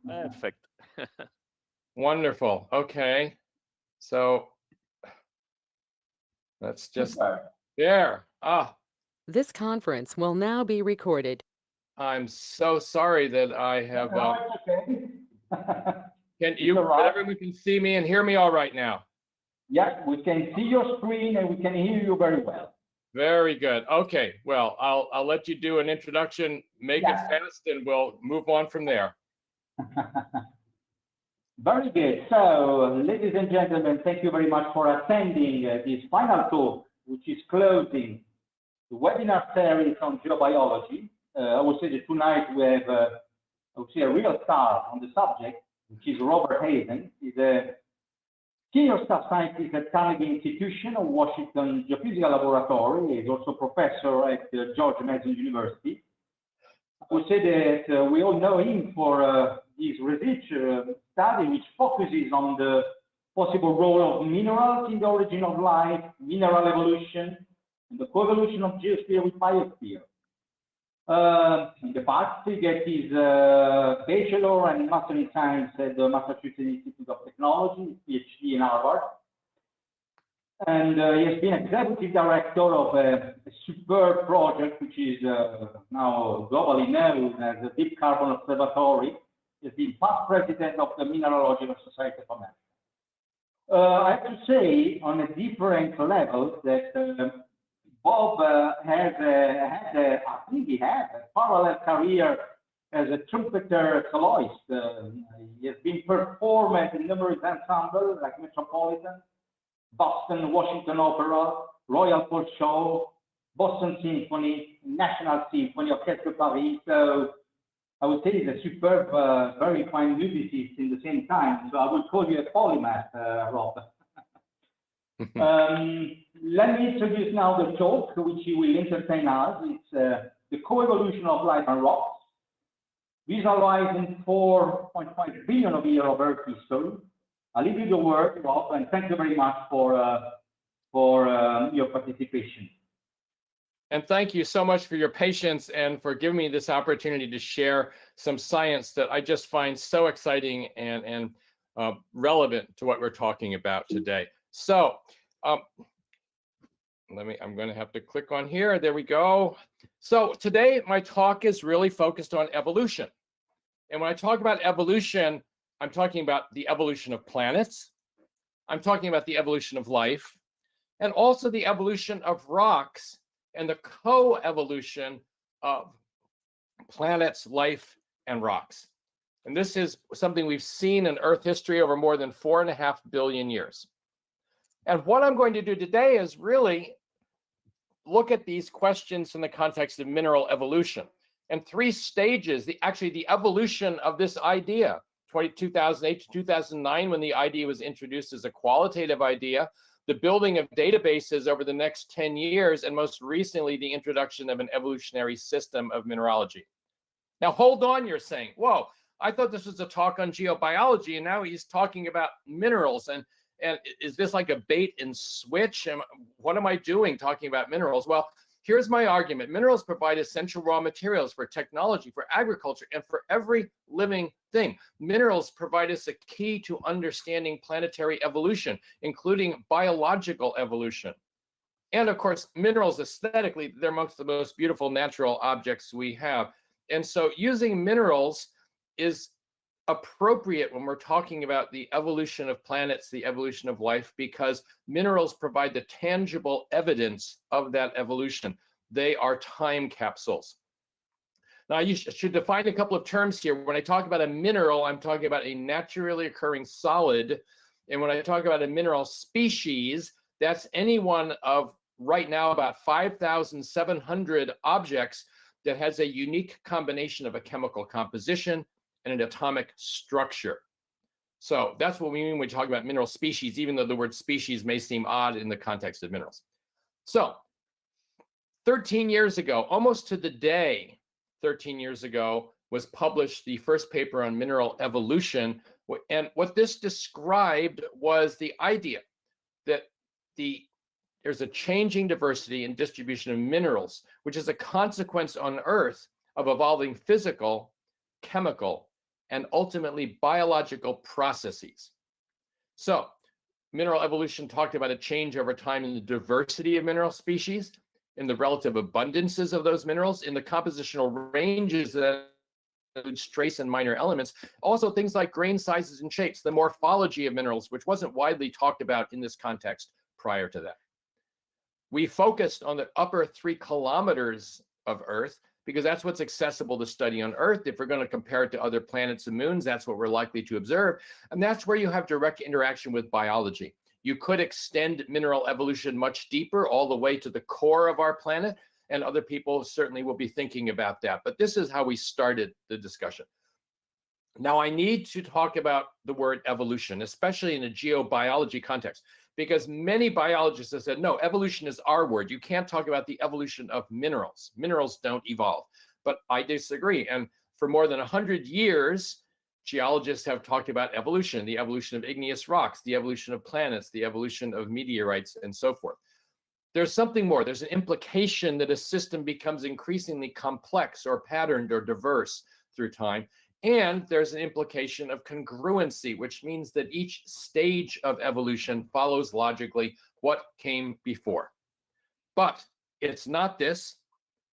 Perfect. Wonderful. Okay. So let's just Super. there. This conference will now be recorded. I'm so sorry that I have. No, it's okay. Can you? all right. Everyone can see me and hear me all right now. Yeah, we can see your screen and we can hear you very well. Very good. Okay. Well, I'll let you do an introduction. Make it fast, and we'll move on from there. Very good. So, ladies and gentlemen, thank you very much for attending this final talk, which is closing the webinar series on geobiology. I would say that tonight we have, I would say, a real star on the subject, which is Robert Hayden. He's a senior staff scientist at Carnegie Institution of Washington Geophysical Laboratory. He's also professor at George Mason University. I would say that we all know him for his research study, which focuses on the possible role of minerals in the origin of life, mineral evolution, and the coevolution of geosphere with biosphere. In the past, he got his bachelor and master in science at the Massachusetts Institute of Technology, PhD in Harvard. And he has been executive director of a superb project, which is now globally known as the Deep Carbon Observatory. He has been past president of the Mineralogy Society of America. I have to say, on a different level, that Bob has I think he has a parallel career as a trumpeter soloist. He has been performed in numerous ensembles like Metropolitan, Boston, Washington Opera, Royal Court Show, Boston Symphony, National Symphony, Orchestre Paris. So I would say he's a superb, very fine musicist in the same time. So I would call you a polymath, Rob. Let me introduce now the talk, which he will entertain us. It's the coevolution of life and rocks, visualizing 4.5 billion of years of Earth history. I'll leave you the word, Rob, and thank you very much for your participation. And thank you so much for your patience and for giving me this opportunity to share some science that I just find so exciting and relevant to what we're talking about today. So I'm going to have to click on here. There we go. So today my talk is really focused on evolution. And when I talk about evolution, I'm talking about the evolution of planets. I'm talking about the evolution of life, and also the evolution of rocks and the co-evolution of planets, life, and rocks. And this is something we've seen in Earth history over more than 4.5 billion years. And what I'm going to do today is really look at these questions in the context of mineral evolution and 3 stages, actually the evolution of this idea. 2008 to 2009, when the idea was introduced as a qualitative idea, the building of databases over the next 10 years, and most recently, the introduction of an evolutionary system of mineralogy. Now, hold on, you're saying, whoa, I thought this was a talk on geobiology, and now he's talking about minerals. And is this like a bait and switch? And what am I doing talking about minerals? Well, here's my argument. Minerals provide essential raw materials for technology, for agriculture, and for every living thing. Minerals provide us a key to understanding planetary evolution, including biological evolution. And of course, minerals aesthetically, they're amongst the most beautiful natural objects we have. And so using minerals is appropriate when we're talking about the evolution of planets, the evolution of life, because minerals provide the tangible evidence of that evolution. They are time capsules. Now, you should define a couple of terms here. When I talk about a mineral, I'm talking about a naturally occurring solid. And when I talk about a mineral species, that's any one of right now about 5,700 objects that has a unique combination of a chemical composition and an atomic structure. So that's what we mean when we talk about mineral species, even though the word species may seem odd in the context of minerals. So 13 years ago, almost to the day, 13 years ago, was published the first paper on mineral evolution. And what this described was the idea that there's a changing diversity and distribution of minerals, which is a consequence on Earth of evolving physical, chemical, and ultimately biological processes. So mineral evolution talked about a change over time in the diversity of mineral species, in the relative abundances of those minerals, in the compositional ranges that includes trace and minor elements, also things like grain sizes and shapes, the morphology of minerals, which wasn't widely talked about in this context prior to that. We focused on the upper 3 kilometers of Earth because that's what's accessible to study on Earth. If we're going to compare it to other planets and moons, that's what we're likely to observe. And that's where you have direct interaction with biology. You could extend mineral evolution much deeper, all the way to the core of our planet, and other people certainly will be thinking about that. But this is how we started the discussion. Now, I need to talk about the word evolution, especially in a geobiology context, because many biologists have said, no, evolution is our word. You can't talk about the evolution of minerals. Minerals don't evolve. But I disagree. And for more than 100 years, geologists have talked about evolution, the evolution of igneous rocks, the evolution of planets, the evolution of meteorites, and so forth. There's something more. There's an implication that a system becomes increasingly complex or patterned or diverse through time. And there's an implication of congruency, which means that each stage of evolution follows logically what came before. But it's not this.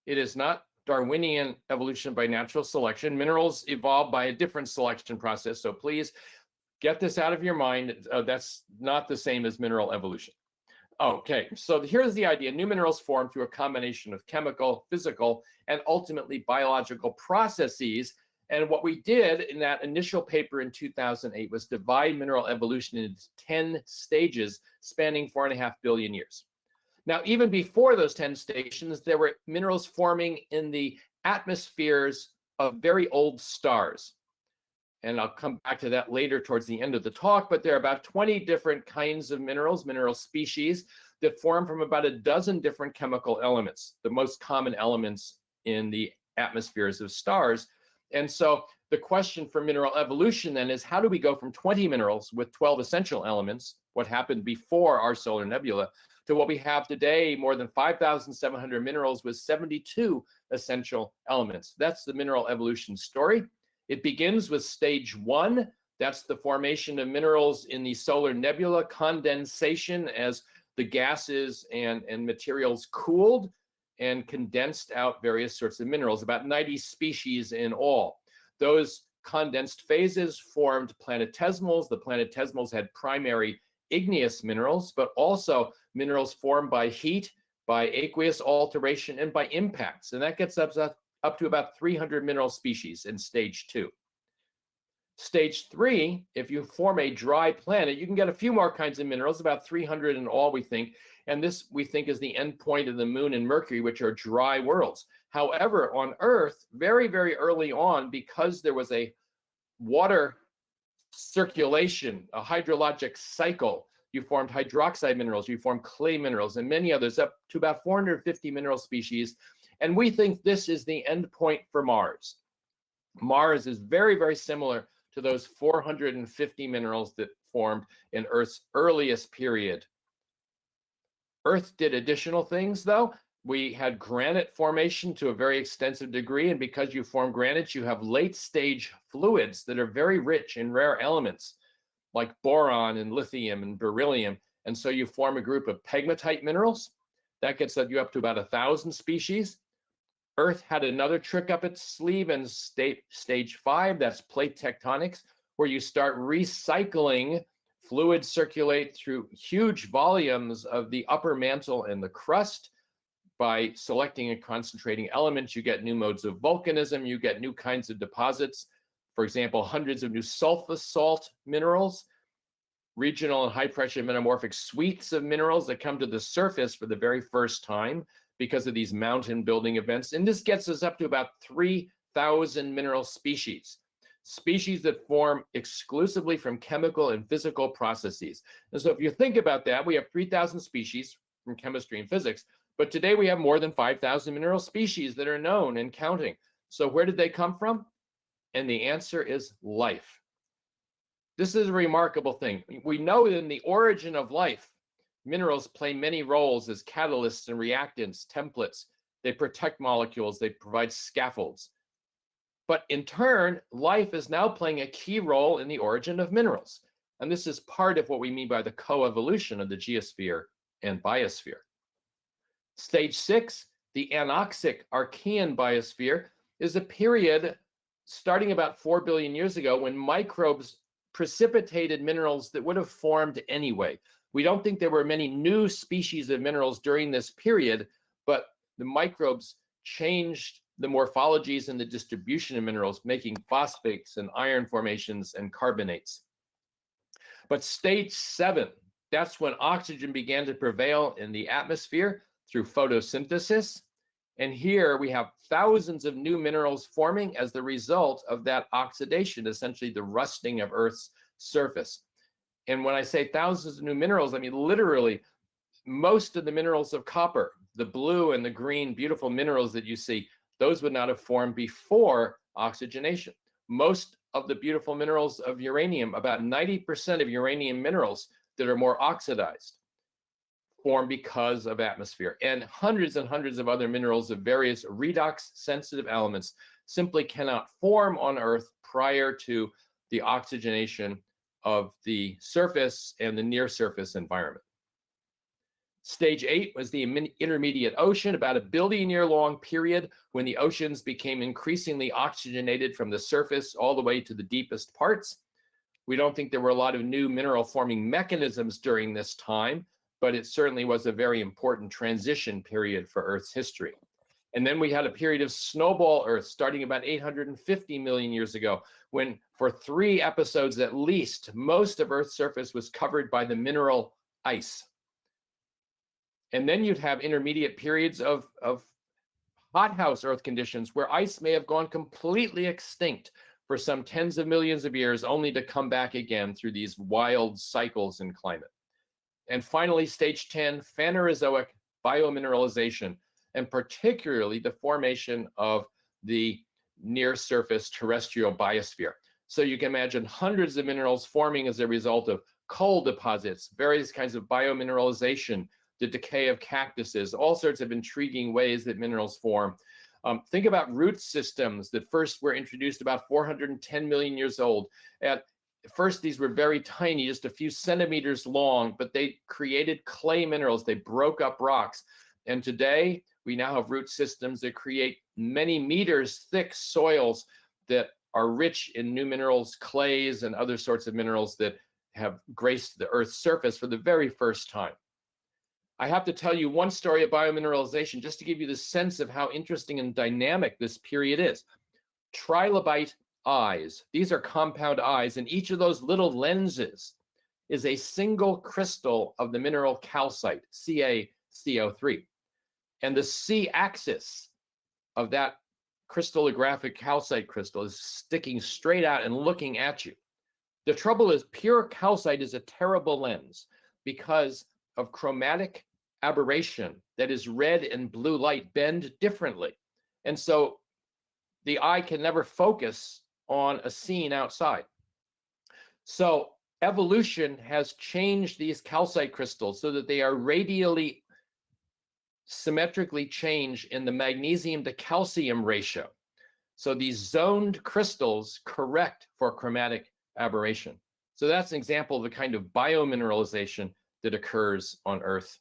It is not Darwinian evolution by natural selection. Minerals evolve by a different selection process. So please get this out of your mind. That's not the same as mineral evolution. Okay, so here's the idea. New minerals form through a combination of chemical, physical, and ultimately biological processes. And what we did in that initial paper in 2008 was divide mineral evolution into 10 stages spanning 4.5 billion years. Now, even before those 10 stations, there were minerals forming in the atmospheres of very old stars. And I'll come back to that later towards the end of the talk, but there are about 20 different kinds of minerals, mineral species, that form from about a dozen different chemical elements, the most common elements in the atmospheres of stars. And so the question for mineral evolution then is, how do we go from 20 minerals with 12 essential elements, what happened before our solar nebula, to what we have today, more than 5,700 minerals with 72 essential elements? That's the mineral evolution story. It begins with stage 1. That's the formation of minerals in the solar nebula, condensation as the gases and materials cooled and condensed out various sorts of minerals, about 90 species in all. Those condensed phases formed planetesimals. The planetesimals had primary igneous minerals, but also minerals formed by heat, by aqueous alteration, and by impacts. And that gets up to about 300 mineral species in stage 2. Stage 3, if you form a dry planet, you can get a few more kinds of minerals, about 300 in all, we think. And this, we think, is the end point of the Moon and Mercury, which are dry worlds. However, on Earth, very, very early on, because there was a water circulation, a hydrologic cycle, you formed hydroxide minerals, you formed clay minerals, and many others, up to about 450 mineral species. And we think this is the end point for Mars. Mars is very, very similar to those 450 minerals that formed in Earth's earliest period. Earth did additional things, though. We had granite formation to a very extensive degree, and because you form granites, you have late-stage fluids that are very rich in rare elements, like boron and lithium and beryllium. And so you form a group of pegmatite minerals. That gets you up to about 1,000 species. Earth had another trick up its sleeve in stage 5, that's plate tectonics, where you start recycling. Fluids circulate through huge volumes of the upper mantle and the crust. By selecting and concentrating elements, you get new modes of volcanism, you get new kinds of deposits. For example, hundreds of new sulfur salt minerals, regional and high pressure metamorphic suites of minerals that come to the surface for the very first time because of these mountain building events. And this gets us up to about 3,000 mineral species that form exclusively from chemical and physical processes. And so if you think about that, we have 3,000 species from chemistry and physics, but today we have more than 5,000 mineral species that are known and counting. So where did they come from? And the answer is life. This is a remarkable thing. We know that in the origin of life, minerals play many roles as catalysts and reactants, templates. They protect molecules, they provide scaffolds. But in turn, life is now playing a key role in the origin of minerals. And this is part of what we mean by the coevolution of the geosphere and biosphere. Stage 6, the Anoxic Archaean biosphere, is a period starting about 4 billion years ago when microbes precipitated minerals that would have formed anyway. We don't think there were many new species of minerals during this period, but the microbes changed the morphologies and the distribution of minerals, making phosphates and iron formations and carbonates. But stage 7, that's when oxygen began to prevail in the atmosphere through photosynthesis. And here we have thousands of new minerals forming as the result of that oxidation, essentially the rusting of Earth's surface. And when I say thousands of new minerals, I mean literally most of the minerals of copper, the blue and the green beautiful minerals that you see, those would not have formed before oxygenation. Most of the beautiful minerals of uranium, about 90% of uranium minerals that are more oxidized, form because of atmosphere. And hundreds of other minerals of various redox sensitive elements simply cannot form on Earth prior to the oxygenation of the surface and the near surface environment. Stage 8 was the intermediate ocean, about a billion-year long period when the oceans became increasingly oxygenated from the surface all the way to the deepest parts. We don't think there were a lot of new mineral forming mechanisms during this time, but it certainly was a very important transition period for Earth's history. And then we had a period of Snowball Earth starting about 850 million years ago, when for 3 episodes at least, most of Earth's surface was covered by the mineral ice. And then you'd have intermediate periods of hothouse Earth conditions where ice may have gone completely extinct for some tens of millions of years, only to come back again through these wild cycles in climate. And finally, stage 10, Phanerozoic biomineralization, and particularly the formation of the near-surface terrestrial biosphere. So you can imagine hundreds of minerals forming as a result of coal deposits, various kinds of biomineralization, the decay of cactuses, all sorts of intriguing ways that minerals form. Think about root systems that first were introduced about 410 million years old. At first, these were very tiny, just a few centimeters long, but they created clay minerals. They broke up rocks. And today, we now have root systems that create many meters thick soils that are rich in new minerals, clays, and other sorts of minerals that have graced the Earth's surface for the very first time. I have to tell you one story of biomineralization just to give you the sense of how interesting and dynamic this period is. Trilobite eyes, these are compound eyes, and each of those little lenses is a single crystal of the mineral calcite, CaCO3. And the C-axis of that crystallographic calcite crystal is sticking straight out and looking at you. The trouble is, pure calcite is a terrible lens because of chromatic aberration, that is, red and blue light bend differently. And so the eye can never focus on a scene outside. So evolution has changed these calcite crystals so that they are radially symmetrically changed in the magnesium to calcium ratio. So these zoned crystals correct for chromatic aberration. So that's an example of the kind of biomineralization that occurs on Earth.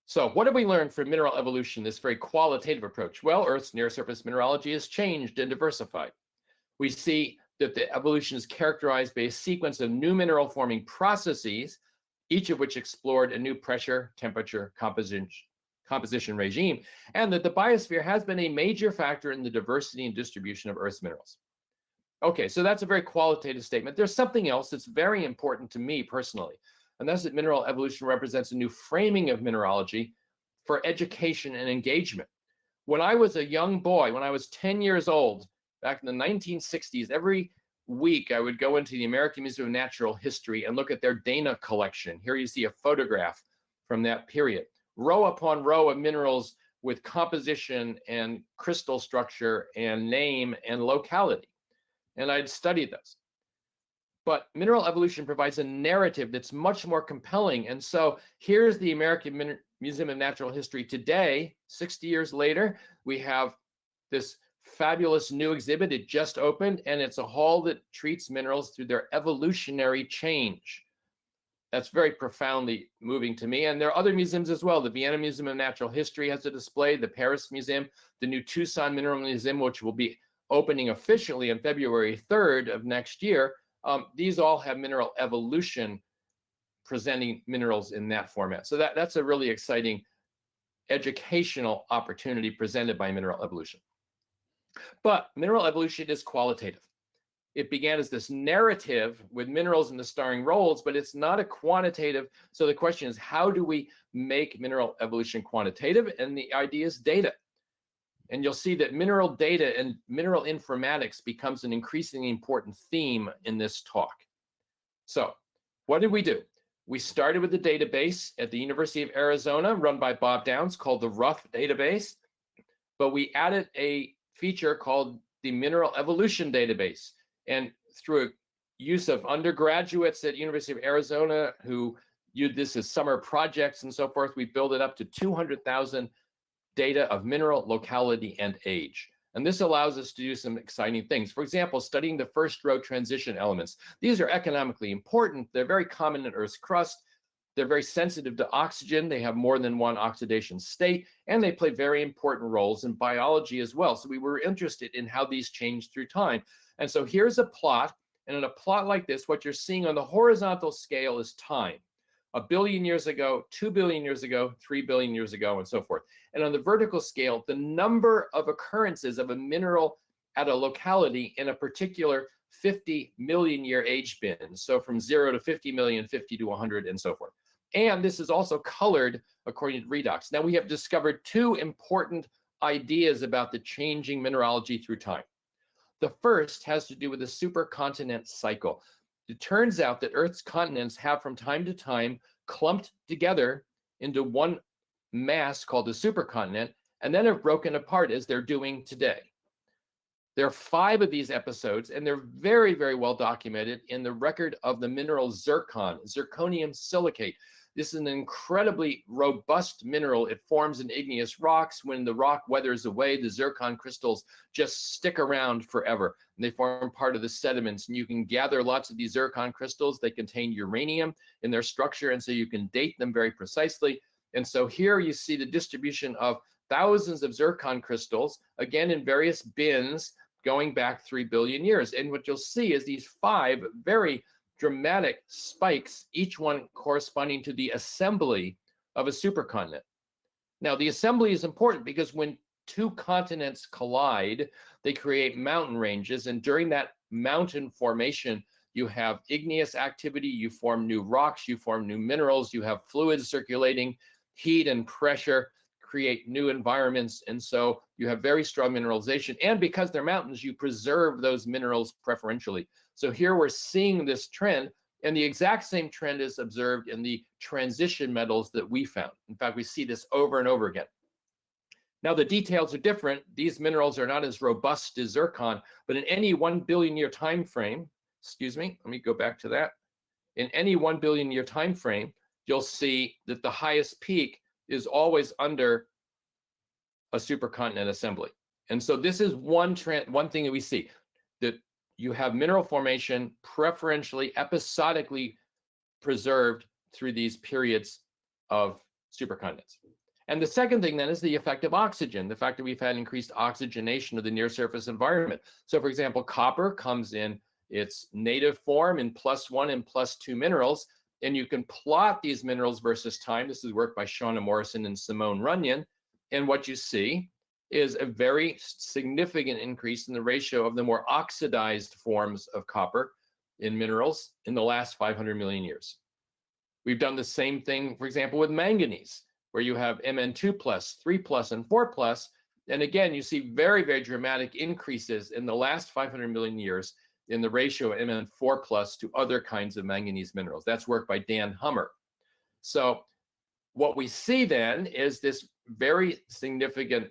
So what have we learned from mineral evolution, this very qualitative approach? Well, Earth's near-surface mineralogy has changed and diversified. We see that the evolution is characterized by a sequence of new mineral-forming processes, each of which explored a new pressure, temperature, composition regime, and that the biosphere has been a major factor in the diversity and distribution of Earth's minerals. Okay, so that's a very qualitative statement. There's something else that's very important to me personally, and that's that mineral evolution represents a new framing of mineralogy for education and engagement. When I was a young boy, when I was 10 years old, back in the 1960s, every week I would go into the American Museum of Natural History and look at their Dana collection. Here you see a photograph from that period. Row upon row of minerals with composition and crystal structure and name and locality. And I'd study those. But mineral evolution provides a narrative that's much more compelling. And so here's the American Museum of Natural History today, 60 years later. We have this fabulous new exhibit. It just opened, and it's a hall that treats minerals through their evolutionary change. That's very profoundly moving to me. And there are other museums as well. The Vienna Museum of Natural History has a display, the Paris Museum, the new Tucson Mineral Museum, which will be opening officially on February 3rd of next year. These all have mineral evolution, presenting minerals in that format. So that's a really exciting educational opportunity presented by mineral evolution. But mineral evolution is qualitative. It began as this narrative with minerals in the starring roles, but it's not a quantitative. So the question is, how do we make mineral evolution quantitative? And the idea is data. And you'll see that mineral data and mineral informatics becomes an increasingly important theme in this talk. So what did we do? We started with a database at the University of Arizona run by Bob Downs called the Rough Database, but we added a feature called the Mineral Evolution Database. And through a use of undergraduates at University of Arizona who used this as summer projects and so forth, we built it up to 200,000 data of mineral locality and age. And this allows us to do some exciting things. For example, studying the first row transition elements. These are economically important. They're very common in Earth's crust. They're very sensitive to oxygen. They have more than one oxidation state, and they play very important roles in biology as well. So we were interested in how these change through time. And so here's a plot. And in a plot like this, what you're seeing on the horizontal scale is time. 1 billion years ago, 2 billion years ago, 3 billion years ago, and so forth. And on the vertical scale, the number of occurrences of a mineral at a locality in a particular 50 million year age bin. So from 0 to 50 million, 50 to 100, and so forth. And this is also colored according to redox. Now we have discovered two important ideas about the changing mineralogy through time. The first has to do with the supercontinent cycle. It turns out that Earth's continents have from time to time clumped together into one mass called the supercontinent, and then have broken apart as they're doing today. There are 5 of these episodes, and they're very, very well documented in the record of the mineral zircon, zirconium silicate. This is an incredibly robust mineral. It forms in igneous rocks. When the rock weathers away, the zircon crystals just stick around forever. And they form part of the sediments. And you can gather lots of these zircon crystals. They contain uranium in their structure, and so you can date them very precisely. And so here you see the distribution of thousands of zircon crystals, again in various bins, going back 3 billion years. And what you'll see is these 5 very dramatic spikes, each one corresponding to the assembly of a supercontinent. Now, the assembly is important because when 2 continents collide, they create mountain ranges. And during that mountain formation, you have igneous activity, you form new rocks, you form new minerals, you have fluids circulating, heat and pressure create new environments. And so you have very strong mineralization. And because they're mountains, you preserve those minerals preferentially. So here we're seeing this trend, and the exact same trend is observed in the transition metals that we found. In fact, we see this over and over again. Now, the details are different. These minerals are not as robust as zircon, but in any 1 billion year time frame, excuse me, let me go back to that. In any 1 billion year time frame, you'll see that the highest peak is always under a supercontinent assembly. And so this is one thing that we see, that you have mineral formation preferentially, episodically preserved through these periods of supercontinents. And the second thing then is the effect of oxygen, the fact that we've had increased oxygenation of the near surface environment. So for example, copper comes in its native form in +1 and +2 minerals, and you can plot these minerals versus time. This is work by Shauna Morrison and Simone Runyon. And what you see is a very significant increase in the ratio of the more oxidized forms of copper in minerals in the last 500 million years. We've done the same thing, for example, with manganese, where you have Mn2+, 3+, and 4+. And again, you see very, very dramatic increases in the last 500 million years in the ratio of Mn4+ to other kinds of manganese minerals. That's work by Dan Hummer. So what we see then is this very significant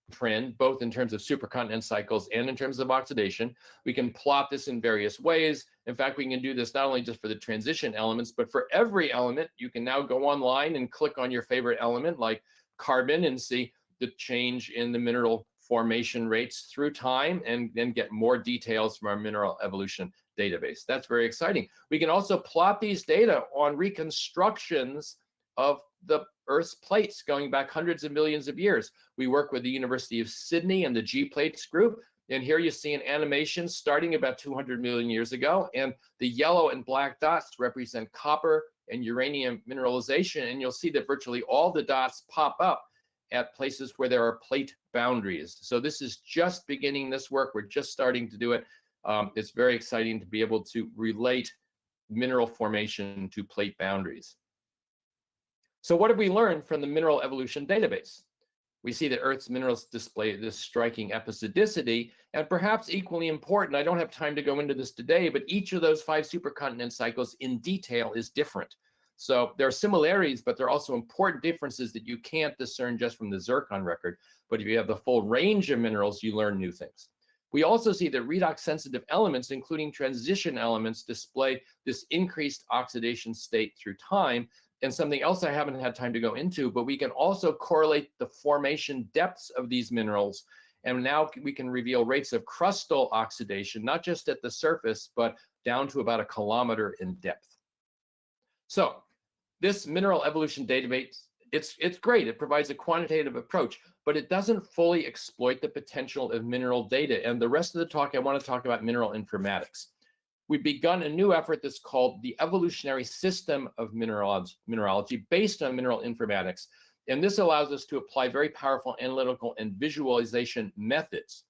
trend, both in terms of supercontinent cycles and in terms of oxidation. We can plot this in various ways. In fact, we can do this not only just for the transition elements, but for every element. You can now go online and click on your favorite element like carbon and see the change in the mineral formation rates through time and then get more details from our mineral evolution database. That's very exciting. We can also plot these data on reconstructions of the Earth's plates going back hundreds of millions of years. We work with the University of Sydney and the G Plates group. And here you see an animation starting about 200 million years ago. And the yellow and black dots represent copper and uranium mineralization. And you'll see that virtually all the dots pop up at places where there are plate boundaries. So this is just beginning this work. We're just starting to do it. It's very exciting to be able to relate mineral formation to plate boundaries. So what have we learned from the mineral evolution database? We see that Earth's minerals display this striking episodicity, and perhaps equally important, I don't have time to go into this today, but each of those 5 supercontinent cycles in detail is different. So there are similarities, but there are also important differences that you can't discern just from the zircon record. But if you have the full range of minerals, you learn new things. We also see that redox-sensitive elements, including transition elements, display this increased oxidation state through time. And something else I haven't had time to go into, but we can also correlate the formation depths of these minerals. And now we can reveal rates of crustal oxidation, not just at the surface, but down to about 1 kilometer in depth. So this mineral evolution database, it's great. It provides a quantitative approach, but it doesn't fully exploit the potential of mineral data. And the rest of the talk, I want to talk about mineral informatics. We've begun a new effort that's called the Evolutionary System of Mineralogy based on mineral informatics. And this allows us to apply very powerful analytical and visualization methods.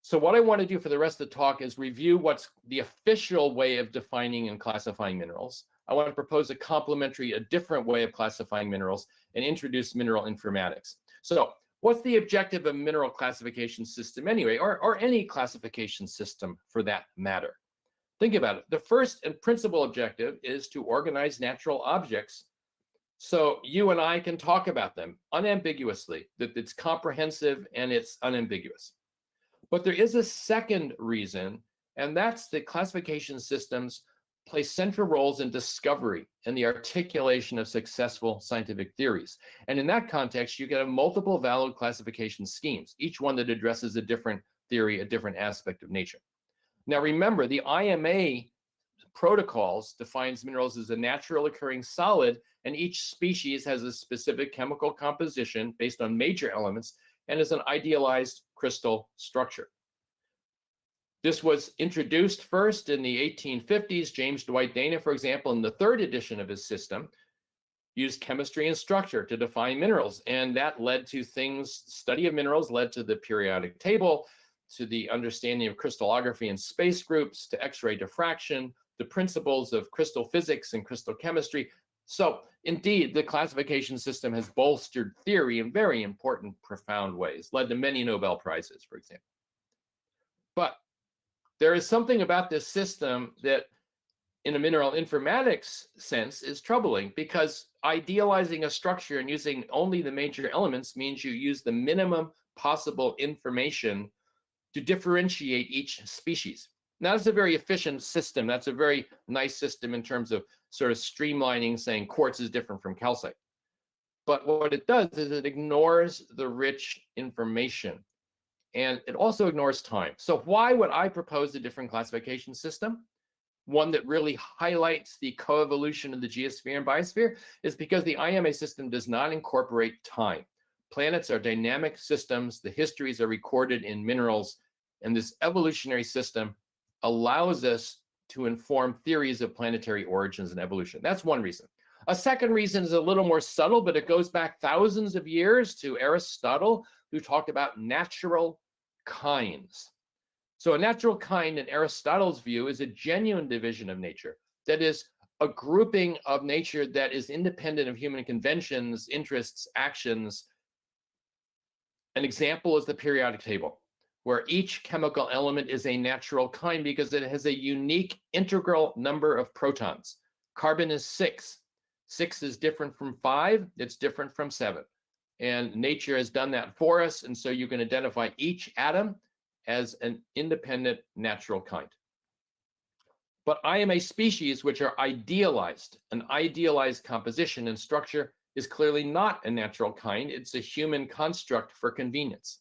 So what I want to do for the rest of the talk is review what's the official way of defining and classifying minerals. I want to propose a complementary, a different way of classifying minerals, and introduce mineral informatics. So what's the objective of a mineral classification system anyway, or any classification system for that matter? Think about it. The first and principal objective is to organize natural objects so you and I can talk about them unambiguously, that it's comprehensive and it's unambiguous. But there is a second reason, and that's that classification systems play central roles in discovery and the articulation of successful scientific theories. And in that context, you can have multiple valid classification schemes, each one that addresses a different theory, a different aspect of nature. Now remember, the IMA protocols defines minerals as a natural occurring solid, and each species has a specific chemical composition based on major elements and is an idealized crystal structure. This was introduced first in the 1850s. James Dwight Dana, for example, in the 3rd edition of his system, used chemistry and structure to define minerals. And that led to things, study of minerals led to the periodic table, to the understanding of crystallography and space groups, to X-ray diffraction, the principles of crystal physics and crystal chemistry. So indeed, the classification system has bolstered theory in very important, profound ways, led to many Nobel Prizes, for example. But there is something about this system that, in a mineral informatics sense, is troubling, because idealizing a structure and using only the major elements means you use the minimum possible information to differentiate each species. Now, that's a very efficient system. That's a very nice system in terms of sort of streamlining, saying quartz is different from calcite. But what it does is it ignores the rich information. And it also ignores time. So why would I propose a different classification system? One that really highlights the coevolution of the geosphere and biosphere is because the IMA system does not incorporate time. Planets are dynamic systems. The histories are recorded in minerals. And this evolutionary system allows us to inform theories of planetary origins and evolution. That's one reason. A second reason is a little more subtle, but it goes back thousands of years to Aristotle, who talked about natural kinds. So a natural kind, in Aristotle's view, is a genuine division of nature. That is, a grouping of nature that is independent of human conventions, interests, actions. An example is the periodic table, where each chemical element is a natural kind because it has a unique integral number of protons. Carbon is 6. 6 is different from 5. It's different from 7. And nature has done that for us. And so you can identify each atom as an independent natural kind. But IMA species, which are idealized, an idealized composition and structure, is clearly not a natural kind. It's a human construct for convenience.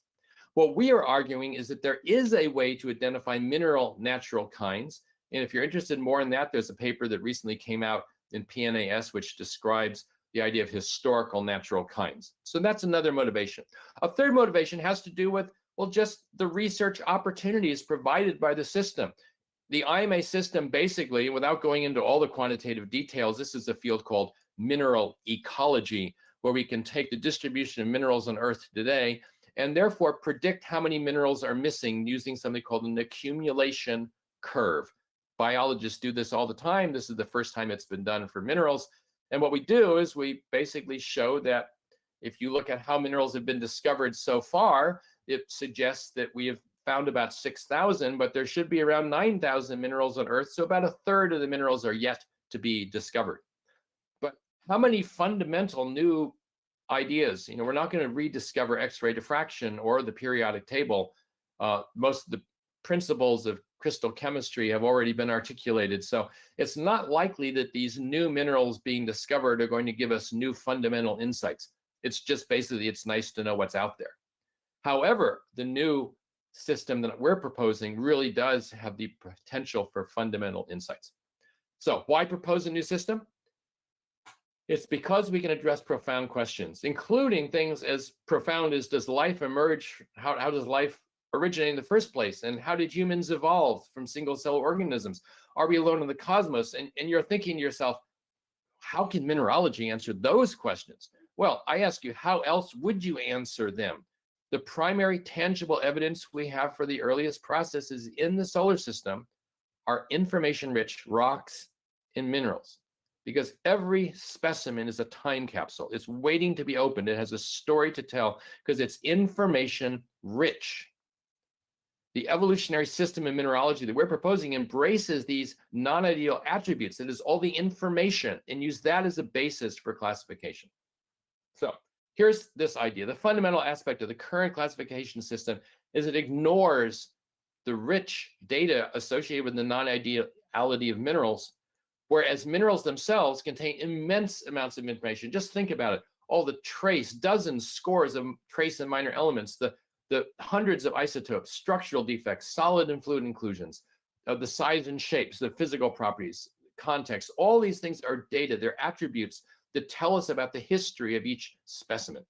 What we are arguing is that there is a way to identify mineral natural kinds. And if you're interested more in that, there's a paper that recently came out in PNAS, which describes the idea of historical natural kinds. So that's another motivation. A third motivation has to do with, well, just the research opportunities provided by the system. The IMA system, basically, without going into all the quantitative details, this is a field called mineral ecology, where we can take the distribution of minerals on Earth today and therefore predict how many minerals are missing using something called an accumulation curve. Biologists do this all the time. This is the first time it's been done for minerals. And what we do is we basically show that if you look at how minerals have been discovered so far, it suggests that we have found about 6,000, but there should be around 9,000 minerals on Earth. So about a third of the minerals are yet to be discovered. But how many fundamental new ideas? We're not going to rediscover X-ray diffraction or the periodic table. Most of the principles of crystal chemistry have already been articulated. So it's not likely that these new minerals being discovered are going to give us new fundamental insights. It's just basically, it's nice to know what's out there. However, the new system that we're proposing really does have the potential for fundamental insights. So why propose a new system? It's because we can address profound questions, including things as profound as, does life emerge? How does life originate in the first place? And how did humans evolve from single-cell organisms? Are we alone in the cosmos? And you're thinking to yourself, how can mineralogy answer those questions? Well, I ask you, how else would you answer them? The primary tangible evidence we have for the earliest processes in the solar system are information-rich rocks and minerals, because every specimen is a time capsule. It's waiting to be opened. It has a story to tell because it's information-rich. The evolutionary system in mineralogy that we're proposing embraces these non-ideal attributes. It is all the information and use that as a basis for classification. So here's this idea. The fundamental aspect of the current classification system is it ignores the rich data associated with the non-ideality of minerals, whereas minerals themselves contain immense amounts of information. Just think about it. All the trace, dozens, scores of trace and minor elements, the hundreds of isotopes, structural defects, solid and fluid inclusions, the size and shapes, the physical properties, context, all these things are data. They're attributes that tell us about the history of each specimen.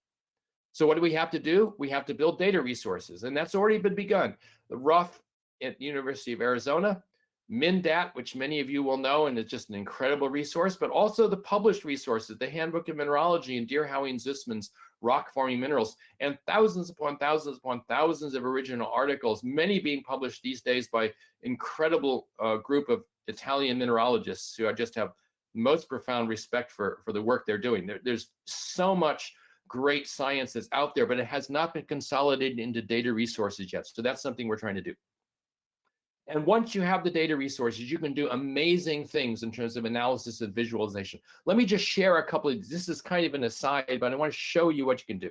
So what do we have to do? We have to build data resources, and that's already been begun. The RUF at the University of Arizona, MinDat, which many of you will know, and it's just an incredible resource, but also the published resources, the Handbook of Mineralogy and Dear Howie and Zisman's Rock-Forming Minerals, and thousands upon thousands of original articles, many being published these days by incredible group of Italian mineralogists who I just have most profound respect for the work they're doing. There's so much great science that's out there, but it has not been consolidated into data resources yet. So that's something we're trying to do. And once you have the data resources, you can do amazing things in terms of analysis and visualization. Let me just share a couple of these. This is kind of an aside, but I want to show you what you can do.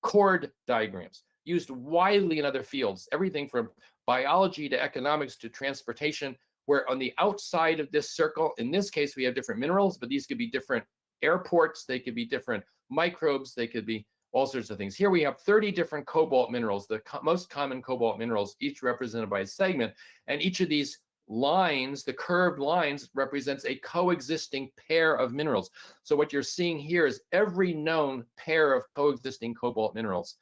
Chord diagrams, used widely in other fields, everything from biology to economics to transportation, where on the outside of this circle, in this case, we have different minerals, but these could be different airports, they could be different microbes, they could be all sorts of things. Here we have 30 different cobalt minerals, the most common cobalt minerals, each represented by a segment. And each of these lines, the curved lines, represents a coexisting pair of minerals. So what you're seeing here is every known pair of coexisting cobalt minerals.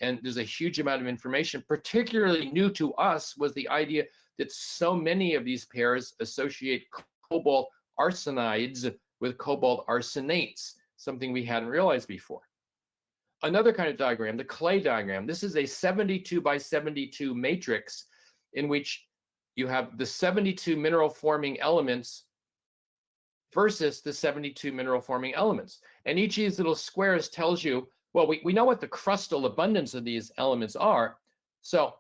And there's a huge amount of information. Particularly new to us was the idea that so many of these pairs associate cobalt arsenides with cobalt arsenates, something we hadn't realized before. Another kind of diagram, the clay diagram. This is a 72 by 72 matrix in which you have the 72 mineral forming elements versus the 72 mineral forming elements. And each of these little squares tells you, well, we know what the crustal abundance of these elements are. So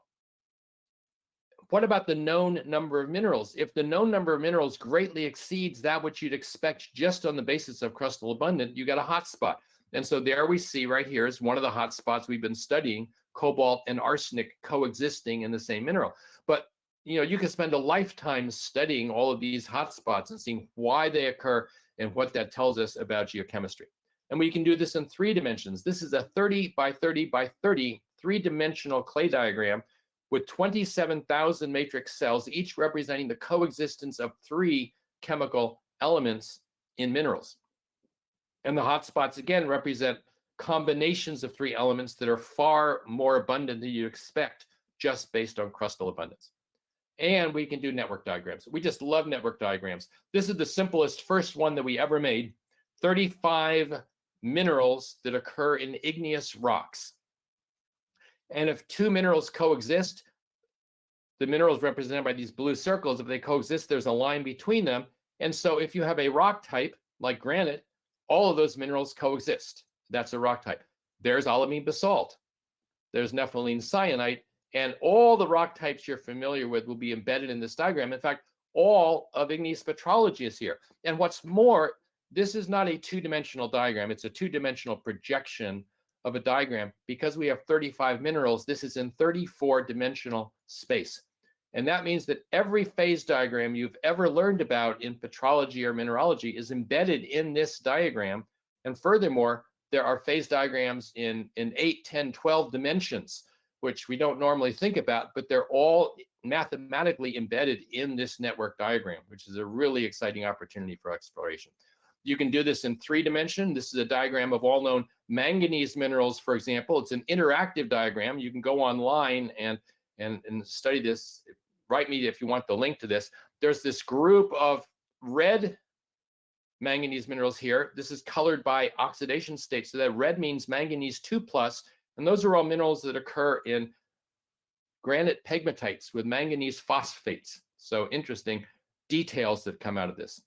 what about the known number of minerals? If the known number of minerals greatly exceeds that which you'd expect just on the basis of crustal abundance, you got a hot spot. And so there we see right here is one of the hot spots we've been studying, cobalt and arsenic coexisting in the same mineral. But you can spend a lifetime studying all of these hot spots and seeing why they occur and what that tells us about geochemistry. And we can do this in 3 dimensions. This is a 30 by 30 by 30 three-dimensional clay diagram with 27,000 matrix cells, each representing the coexistence of three chemical elements in minerals. And the hotspots, again, represent combinations of three elements that are far more abundant than you expect just based on crustal abundance. And we can do network diagrams. We just love network diagrams. This is the simplest first one that we ever made. 35 minerals that occur in igneous rocks. And if two minerals coexist, the minerals represented by these blue circles, if they coexist, there's a line between them. And so if you have a rock type like granite, all of those minerals coexist. That's a rock type. There's alamine basalt. There's nepheline syenite. And all the rock types you're familiar with will be embedded in this diagram. In fact, all of igneous petrology is here. And what's more, this is not a two-dimensional diagram. It's a two-dimensional projection of a diagram. Because we have 35 minerals, this is in 34-dimensional space. And that means that every phase diagram you've ever learned about in petrology or mineralogy is embedded in this diagram. And furthermore, there are phase diagrams in 8, 10, 12 dimensions, which we don't normally think about, but they're all mathematically embedded in this network diagram, which is a really exciting opportunity for exploration. You can do this in 3 dimension. This is a diagram of all known manganese minerals, for example. It's an interactive diagram. You can go online and study this. Write me if you want the link to this. There's this group of red manganese minerals here. This is colored by oxidation state. So that red means manganese 2+. And those are all minerals that occur in granite pegmatites with manganese phosphates. So interesting details that come out of this.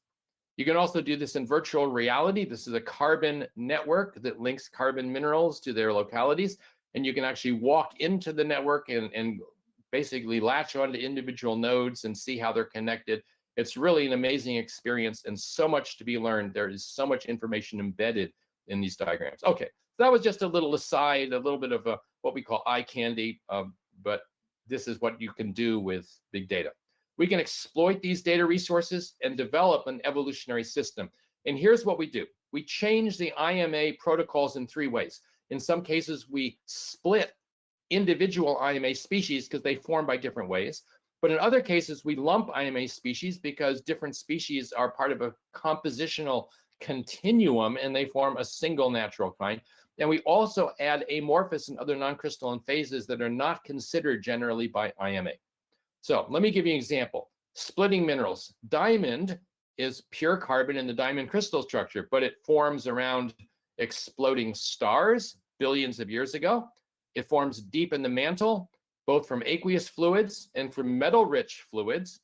You can also do this in virtual reality. This is a carbon network that links carbon minerals to their localities. And you can actually walk into the network and basically latch onto individual nodes and see how they're connected. It's really an amazing experience and so much to be learned. There is so much information embedded in these diagrams. Okay. That was just a little aside, a little bit of what we call eye candy, but this is what you can do with big data. We can exploit these data resources and develop an evolutionary system. And here's what we do. We change the IMA protocols in 3 ways. In some cases, we split individual IMA species because they form by different ways. But in other cases, we lump IMA species because different species are part of a compositional continuum and they form a single natural kind. And we also add amorphous and other non-crystalline phases that are not considered generally by IMA. So let me give you an example. Splitting minerals. Diamond is pure carbon in the diamond crystal structure, but it forms around exploding stars billions of years ago. It forms deep in the mantle, both from aqueous fluids and from metal-rich fluids,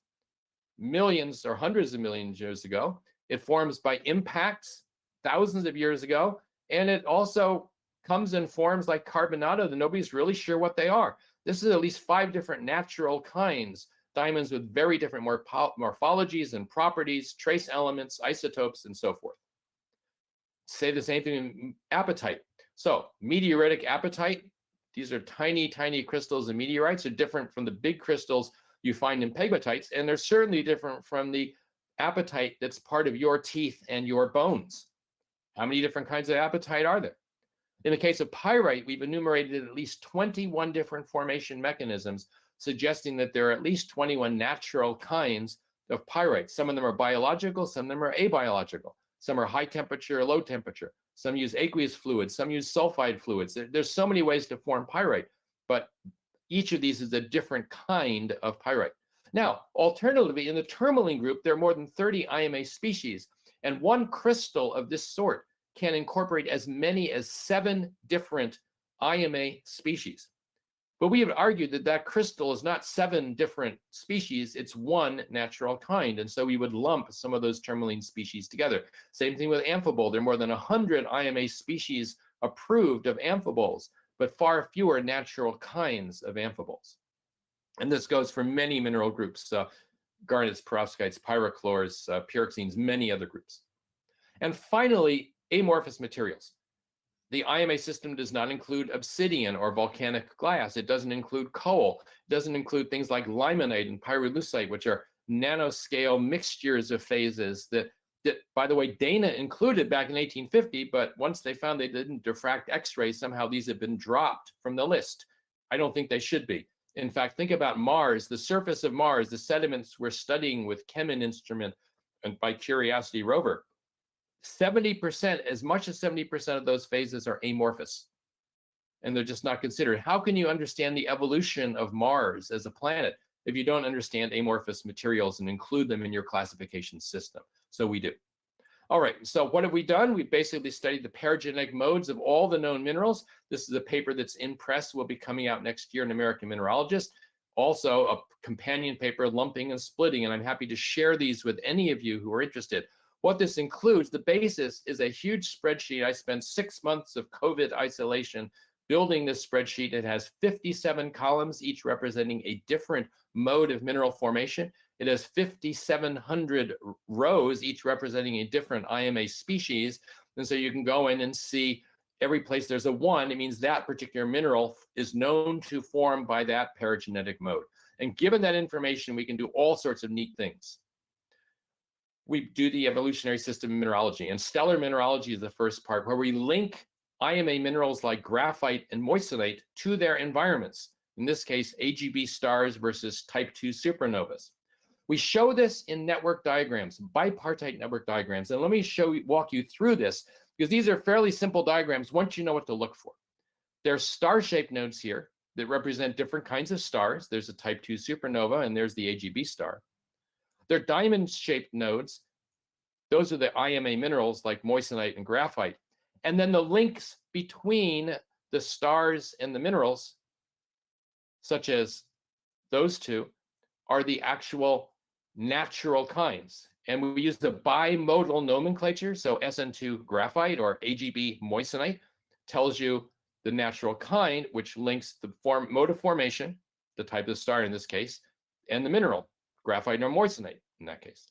millions or hundreds of millions of years ago. It forms by impacts thousands of years ago. And it also comes in forms like carbonata that nobody's really sure what they are. This is at least 5 different natural kinds, diamonds with very different morphologies and properties, trace elements, isotopes, and so forth. Say the same thing in apatite. So meteoritic apatite, these are tiny, tiny crystals of meteorites. They're different from the big crystals you find in pegmatites, and they're certainly different from the apatite that's part of your teeth and your bones. How many different kinds of apatite are there? In the case of pyrite, we've enumerated at least 21 different formation mechanisms, suggesting that there are at least 21 natural kinds of pyrite. Some of them are biological, some of them are abiological. Some are high temperature or low temperature. Some use aqueous fluids, some use sulfide fluids. There's so many ways to form pyrite, but each of these is a different kind of pyrite. Now, alternatively, in the tourmaline group, there are more than 30 IMA species. And one crystal of this sort can incorporate as many as 7 different IMA species. But we have argued that that crystal is not 7 different species, it's one natural kind. And so we would lump some of those tourmaline species together. Same thing with amphibole. There are more than 100 IMA species approved of amphiboles, but far fewer natural kinds of amphiboles. And this goes for many mineral groups. Garnets, perovskites, pyrochlores, pyroxenes, many other groups. And finally, amorphous materials. The IMA system does not include obsidian or volcanic glass. It doesn't include coal. It doesn't include things like limonite and pyrolusite, which are nanoscale mixtures of phases that, by the way, Dana included back in 1850, but once they found they didn't diffract X-rays, somehow these have been dropped from the list. I don't think they should be. In fact, think about Mars, the surface of Mars, the sediments we're studying with CHEMIN instrument and by Curiosity rover. 70%, as much as 70% of those phases are amorphous, and they're just not considered. How can you understand the evolution of Mars as a planet if you don't understand amorphous materials and include them in your classification system? So we do. All right, so what have we done? We've basically studied the paragenetic modes of all the known minerals. This is a paper that's in press, will be coming out next year in American Mineralogist. Also a companion paper, lumping and splitting, and I'm happy to share these with any of you who are interested. What this includes, the basis is a huge spreadsheet. I spent 6 months of COVID isolation building this spreadsheet. It has 57 columns, each representing a different mode of mineral formation. It has 5,700 rows, each representing a different IMA species. And so you can go in and see every place there's a 1, it means that particular mineral is known to form by that paragenetic mode. And given that information, we can do all sorts of neat things. We do the evolutionary system mineralogy, and stellar mineralogy is the first part, where we link IMA minerals like graphite and moissanite to their environments. In this case, AGB stars versus type 2 supernovas. We show this in network diagrams, bipartite network diagrams. And let me walk you through this, because these are fairly simple diagrams once you know what to look for. There's star-shaped nodes here that represent different kinds of stars. There's a type 2 supernova, and there's the AGB star. They're diamond-shaped nodes. Those are the IMA minerals like moissanite and graphite. And then the links between the stars and the minerals, such as those two, are the actual natural kinds. And we use the bimodal nomenclature. So SN2 graphite or AGB moissanite tells you the natural kind, which links the mode of formation, the type of star in this case, and the mineral, graphite or moissanite in that case.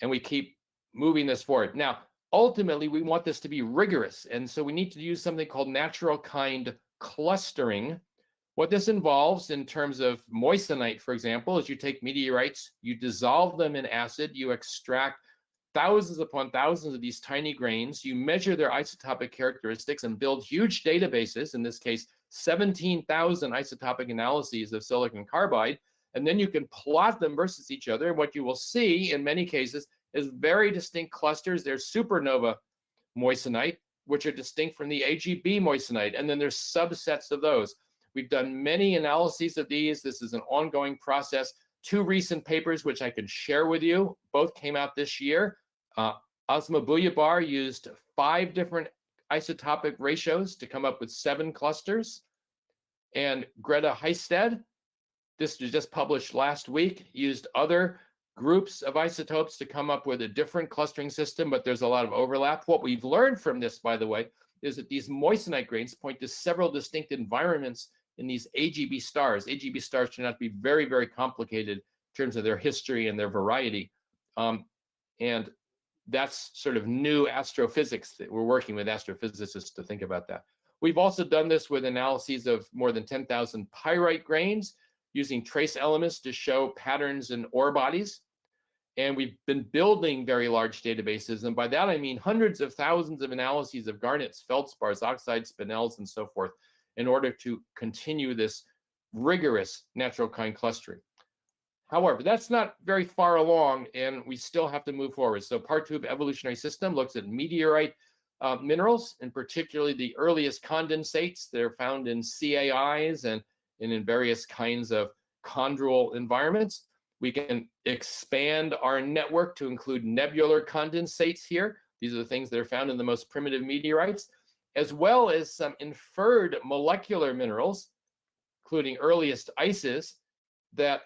And we keep moving this forward. Now, ultimately, we want this to be rigorous. And so we need to use something called natural kind clustering. What this involves in terms of moissanite, for example, is you take meteorites, you dissolve them in acid, you extract thousands upon thousands of these tiny grains, you measure their isotopic characteristics and build huge databases, in this case, 17,000 isotopic analyses of silicon carbide, and then you can plot them versus each other. And what you will see in many cases is very distinct clusters. There's supernova moissanite, which are distinct from the AGB moissanite, and then there's subsets of those. We've done many analyses of these. This is an ongoing process. 2 recent papers, which I can share with you, both came out this year. Asma Buyabar used 5 different isotopic ratios to come up with 7 clusters. And Greta Heisted, this was just published last week, used other groups of isotopes to come up with a different clustering system, but there's a lot of overlap. What we've learned from this, by the way, is that these moissanite grains point to several distinct environments in these AGB stars. AGB stars turn out to be very, very complicated in terms of their history and their variety. And that's sort of new astrophysics that we're working with astrophysicists to think about that. We've also done this with analyses of more than 10,000 pyrite grains using trace elements to show patterns in ore bodies. And we've been building very large databases. And by that, I mean hundreds of thousands of analyses of garnets, feldspars, oxides, spinels, and so forth, in order to continue this rigorous natural kind clustering. However, that's not very far along, and we still have to move forward. So part 2 of evolutionary system looks at meteorite minerals, and particularly the earliest condensates that are found in CAIs and in various kinds of chondrule environments. We can expand our network to include nebular condensates here. These are the things that are found in the most primitive meteorites, as well as some inferred molecular minerals, including earliest ices that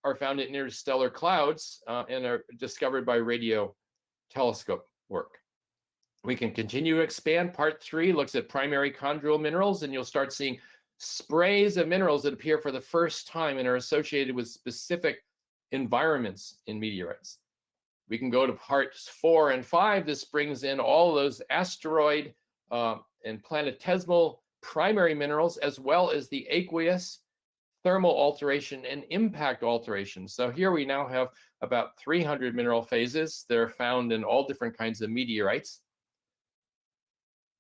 are found in interstellar clouds and are discovered by radio telescope work. We can continue to expand. Part 3 looks at primary chondrule minerals, and you'll start seeing sprays of minerals that appear for the first time and are associated with specific environments in meteorites. We can go to parts 4 and 5. This brings in all those asteroid and planetesimal primary minerals, as well as the aqueous thermal alteration and impact alteration. So here we now have about 300 mineral phases that are found in all different kinds of meteorites.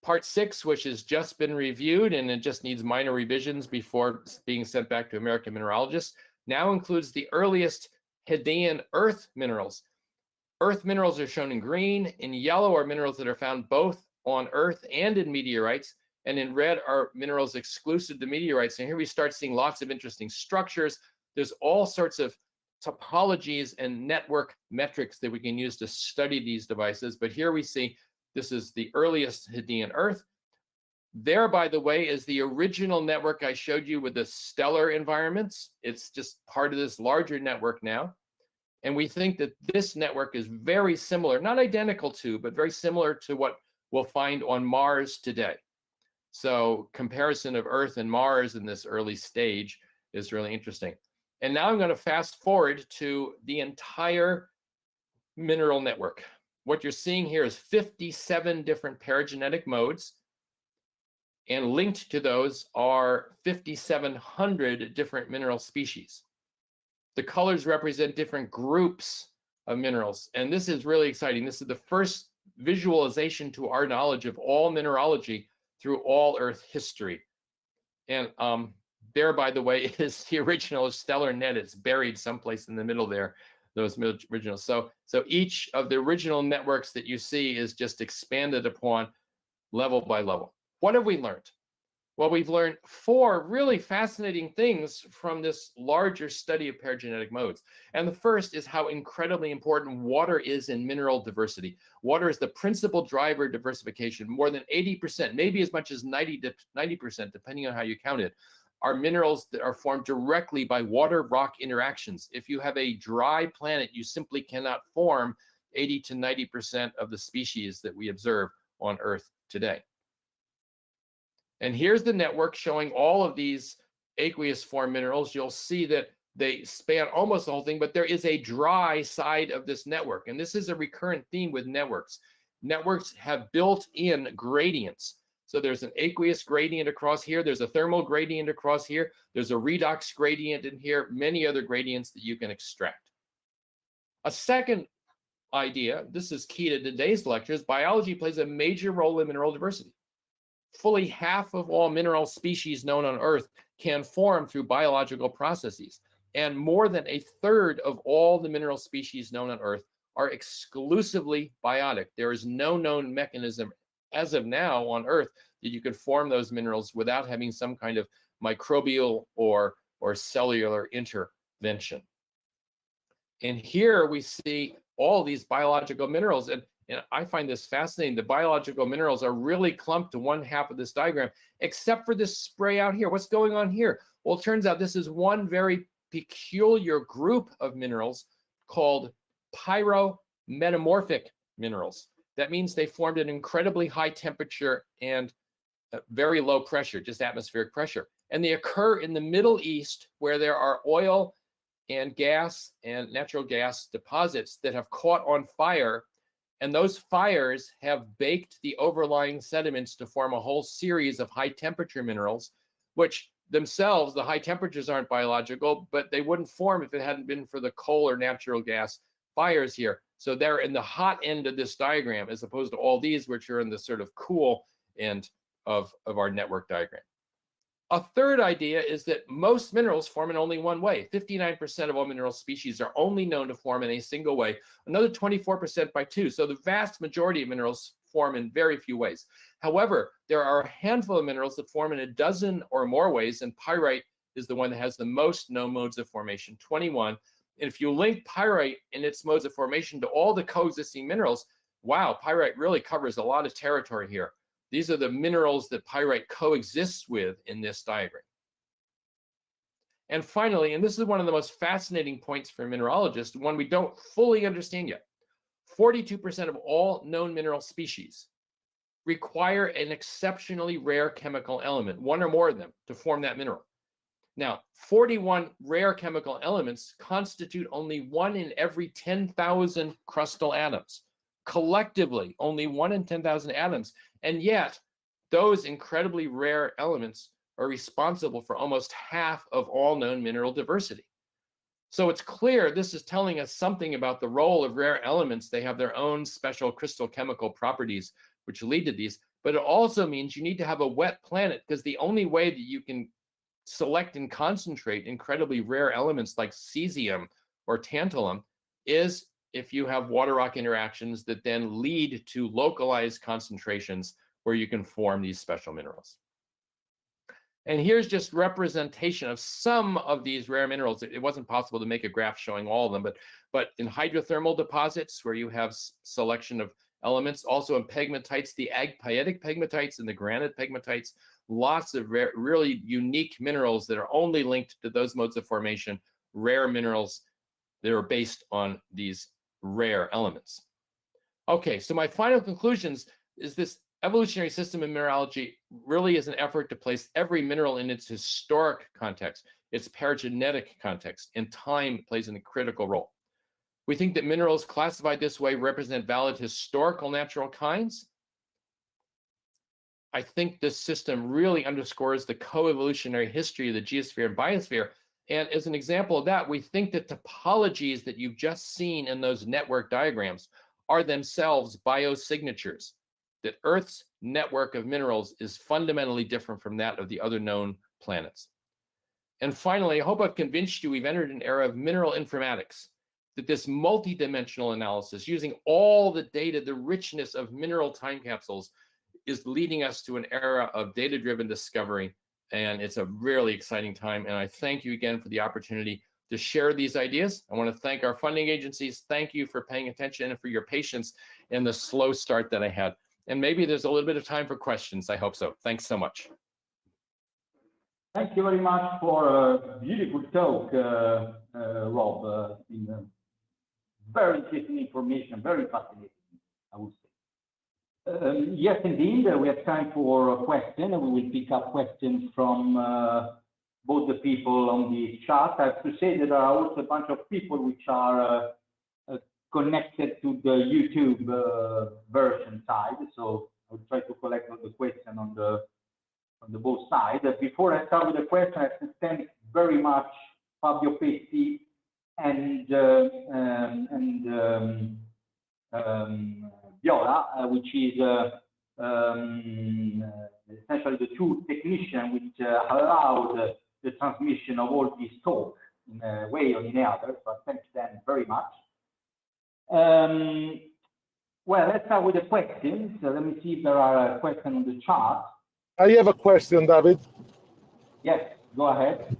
Part 6, which has just been reviewed and it just needs minor revisions before being sent back to American mineralogists, now includes the earliest Hadean Earth minerals. Earth minerals are shown in green. In yellow are minerals that are found both on Earth and in meteorites. And in red are minerals exclusive to meteorites. And here we start seeing lots of interesting structures. There's all sorts of topologies and network metrics that we can use to study these devices. But here we see this is the earliest Hadean Earth. There, by the way, is the original network I showed you with the stellar environments. It's just part of this larger network now. And we think that this network is very similar, not identical to, but very similar to what we'll find on Mars today. So comparison of Earth and Mars in this early stage is really interesting. And now I'm going to fast forward to the entire mineral network. What you're seeing here is 57 different paragenetic modes. And linked to those are 5,700 different mineral species. The colors represent different groups of minerals. And this is really exciting. This is the first visualization to our knowledge of all mineralogy through all Earth history. And there, by the way, is the original stellar net. It's buried someplace in the middle there, those originals. So each of the original networks that you see is just expanded upon level by level. What have we learned? Well, we've learned 4 really fascinating things from this larger study of paragenetic modes. And the first is how incredibly important water is in mineral diversity. Water is the principal driver of diversification. More than 80%, maybe as much as 90%, depending on how you count it, are minerals that are formed directly by water-rock interactions. If you have a dry planet, you simply cannot form 80 to 90% of the species that we observe on Earth today. And here's the network showing all of these aqueous form minerals. You'll see that they span almost the whole thing, but there is a dry side of this network. And this is a recurrent theme with networks. Networks have built-in gradients. So there's an aqueous gradient across here. There's a thermal gradient across here. There's a redox gradient in here, many other gradients that you can extract. A second idea, this is key to today's lectures, biology plays a major role in mineral diversity. Fully half of all mineral species known on Earth can form through biological processes. And more than a third of all the mineral species known on Earth are exclusively biotic. There is no known mechanism as of now on Earth that you could form those minerals without having some kind of microbial or cellular intervention. And here we see all these biological minerals. And I find this fascinating. The biological minerals are really clumped to one half of this diagram, except for this spray out here. What's going on here? Well, it turns out this is one very peculiar group of minerals called Pyro metamorphic minerals. That means they formed at incredibly high temperature and very low pressure, just atmospheric pressure. And they occur in the Middle East, where there are oil and gas and natural gas deposits that have caught on fire. And those fires have baked the overlying sediments to form a whole series of high temperature minerals, which themselves, the high temperatures aren't biological, but they wouldn't form if it hadn't been for the coal or natural gas fires here. So they're in the hot end of this diagram, as opposed to all these, which are in the sort of cool end of our network diagram. A third idea is that most minerals form in only one way. 59% of all mineral species are only known to form in a single way, another 24% by 2. So the vast majority of minerals form in very few ways. However, there are a handful of minerals that form in a dozen or more ways, and pyrite is the one that has the most known modes of formation, 21. And if you link pyrite in its modes of formation to all the coexisting minerals, wow, pyrite really covers a lot of territory here. These are the minerals that pyrite coexists with in this diagram. And finally, and this is one of the most fascinating points for mineralogists, one we don't fully understand yet, 42% of all known mineral species require an exceptionally rare chemical element, one or more of them, to form that mineral. Now, 41 rare chemical elements constitute only 1 in every 10,000 crustal atoms. Collectively, only 1 in 10,000 atoms. And yet, those incredibly rare elements are responsible for almost half of all known mineral diversity. So it's clear this is telling us something about the role of rare elements. They have their own special crystal chemical properties which lead to these. but it also means you need to have a wet planet, because the only way that you can select and concentrate incredibly rare elements like cesium or tantalum is if you have water rock interactions that then lead to localized concentrations where you can form these special minerals. And here's just representation of some of these rare minerals. It wasn't possible to make a graph showing all of them, but in hydrothermal deposits where you have selection of elements, also in pegmatites, the agpietic pegmatites and the granite pegmatites, lots of rare, really unique minerals that are only linked to those modes of formation, rare minerals that are based on these rare elements. Okay, so my final conclusions is this evolutionary system in mineralogy really is an effort to place every mineral in its historic context, its paragenetic context, and time plays a critical role. We think that minerals classified this way represent valid historical natural kinds. I think this system really underscores the co-evolutionary history of the geosphere and biosphere. And as an example of that, we think that topologies that you've just seen in those network diagrams are themselves biosignatures, that Earth's network of minerals is fundamentally different from that of the other known planets. And finally, I hope I've convinced you we've entered an era of mineral informatics, that this multidimensional analysis using all the data, the richness of mineral time capsules is leading us to an era of data-driven discovery. And it's a really exciting time. And I thank you again for the opportunity to share these ideas. I want to thank our funding agencies. Thank you for paying attention and for your patience in the slow start that I had. And maybe there's a little bit of time for questions. I hope so. Thanks so much. Thank you very much for a beautiful talk, Rob. Very interesting information, very fascinating, I would say. Yes, indeed, we have time for a question, and we will pick up questions from both the people on the chat. I have to say that there are also a bunch of people which are connected to the YouTube version side, so I'll try to collect all the questions on the both sides. Before I start with the question, I have to thank very much Fabio Petti and Viola, which is essentially the two technicians which allowed the transmission of all these talks in a way or in the other. So thank them very much. Well, let's start with the questions. So let me see if there are questions on the chart. I have a question, David. Yes, go ahead.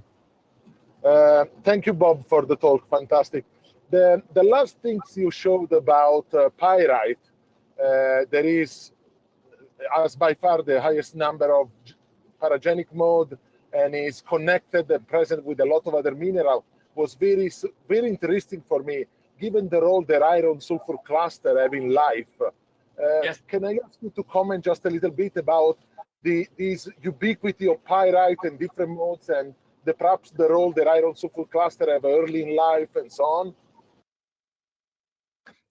Thank you, Bob, for the talk. Fantastic. The last things you showed about pyrite, there is, as by far the highest number of paragenic mode and is connected and present with a lot of other mineral, was very, very interesting for me, given the role that iron sulfur cluster have in life. Yes. Can I ask you to comment just a little bit about this ubiquity of pyrite and different modes, and perhaps the role that iron sulfur cluster have early in life and so on?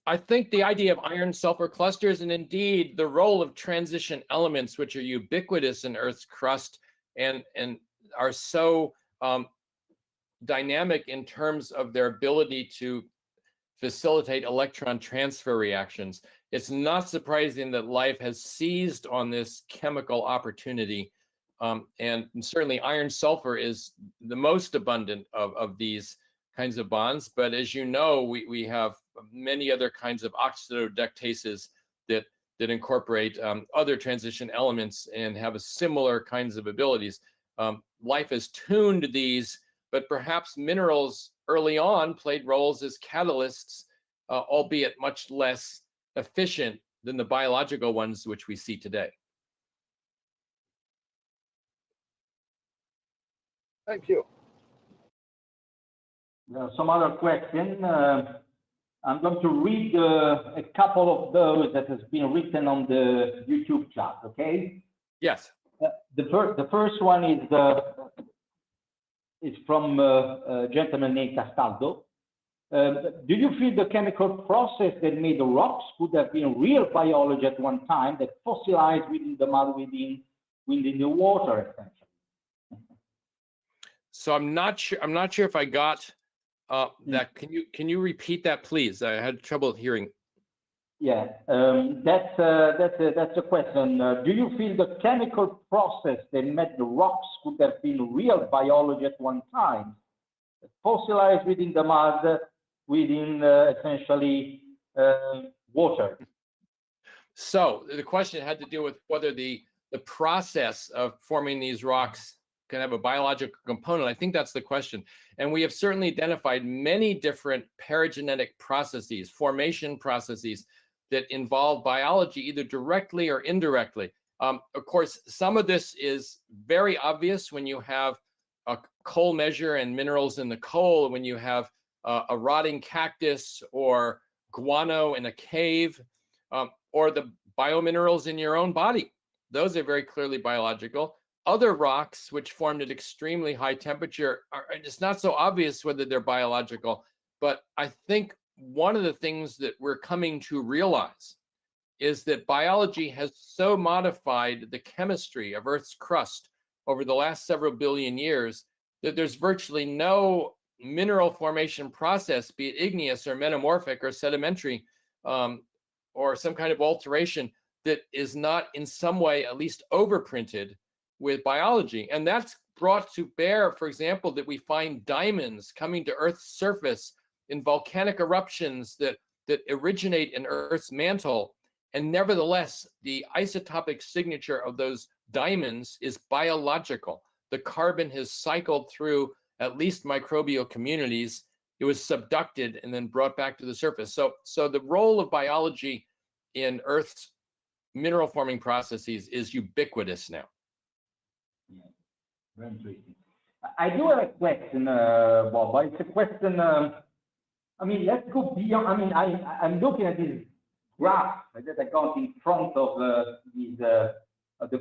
I think the idea of iron sulfur clusters, and indeed the role of transition elements, which are ubiquitous in Earth's crust and are so dynamic in terms of their ability to facilitate electron transfer reactions. It's not surprising that life has seized on this chemical opportunity. And certainly iron sulfur is the most abundant of these kinds of bonds. But as you know, we have many other kinds of oxidodectases that incorporate other transition elements and have a similar kinds of abilities. Life has tuned these, but perhaps minerals early on played roles as catalysts, albeit much less efficient than the biological ones which we see today. Thank you. Some other question. I'm going to read a couple of those that has been written on the YouTube chat, okay? Yes. The first one is from a gentleman named Castaldo. Do you feel the chemical process that made the rocks could have been real biology at one time that fossilized within the mud, within the water, essentially? So I'm not sure if I got that. Can you repeat that, please? I had trouble hearing. Yeah, that's a question. Do you feel the chemical process that made the rocks could have been real biology at one time, fossilized within the mud, within essentially water? So the question had to do with whether the process of forming these rocks can have a biological component. I think that's the question. And we have certainly identified many different paragenetic processes, formation processes that involve biology, either directly or indirectly. Of course, some of this is very obvious when you have a coal measure and minerals in the coal, when you have a rotting cactus or guano in a cave, or the biominerals in your own body. Those are very clearly biological. Other rocks, which formed at extremely high temperature, it's not so obvious whether they're biological, but I think one of the things that we're coming to realize is that biology has so modified the chemistry of Earth's crust over the last several billion years that there's virtually no mineral formation process, be it igneous or metamorphic or sedimentary, or some kind of alteration that is not in some way at least overprinted with biology. And that's brought to bear, for example, that we find diamonds coming to Earth's surface in volcanic eruptions that originate in Earth's mantle. And nevertheless, the isotopic signature of those diamonds is biological. The carbon has cycled through at least microbial communities. It was subducted and then brought back to the surface. So the role of biology in Earth's mineral forming processes is ubiquitous now. Yeah, very interesting. I do have a question, Bob, but it's a question, I mean, let's go beyond. I mean, I'm looking at this graph that I got in front of the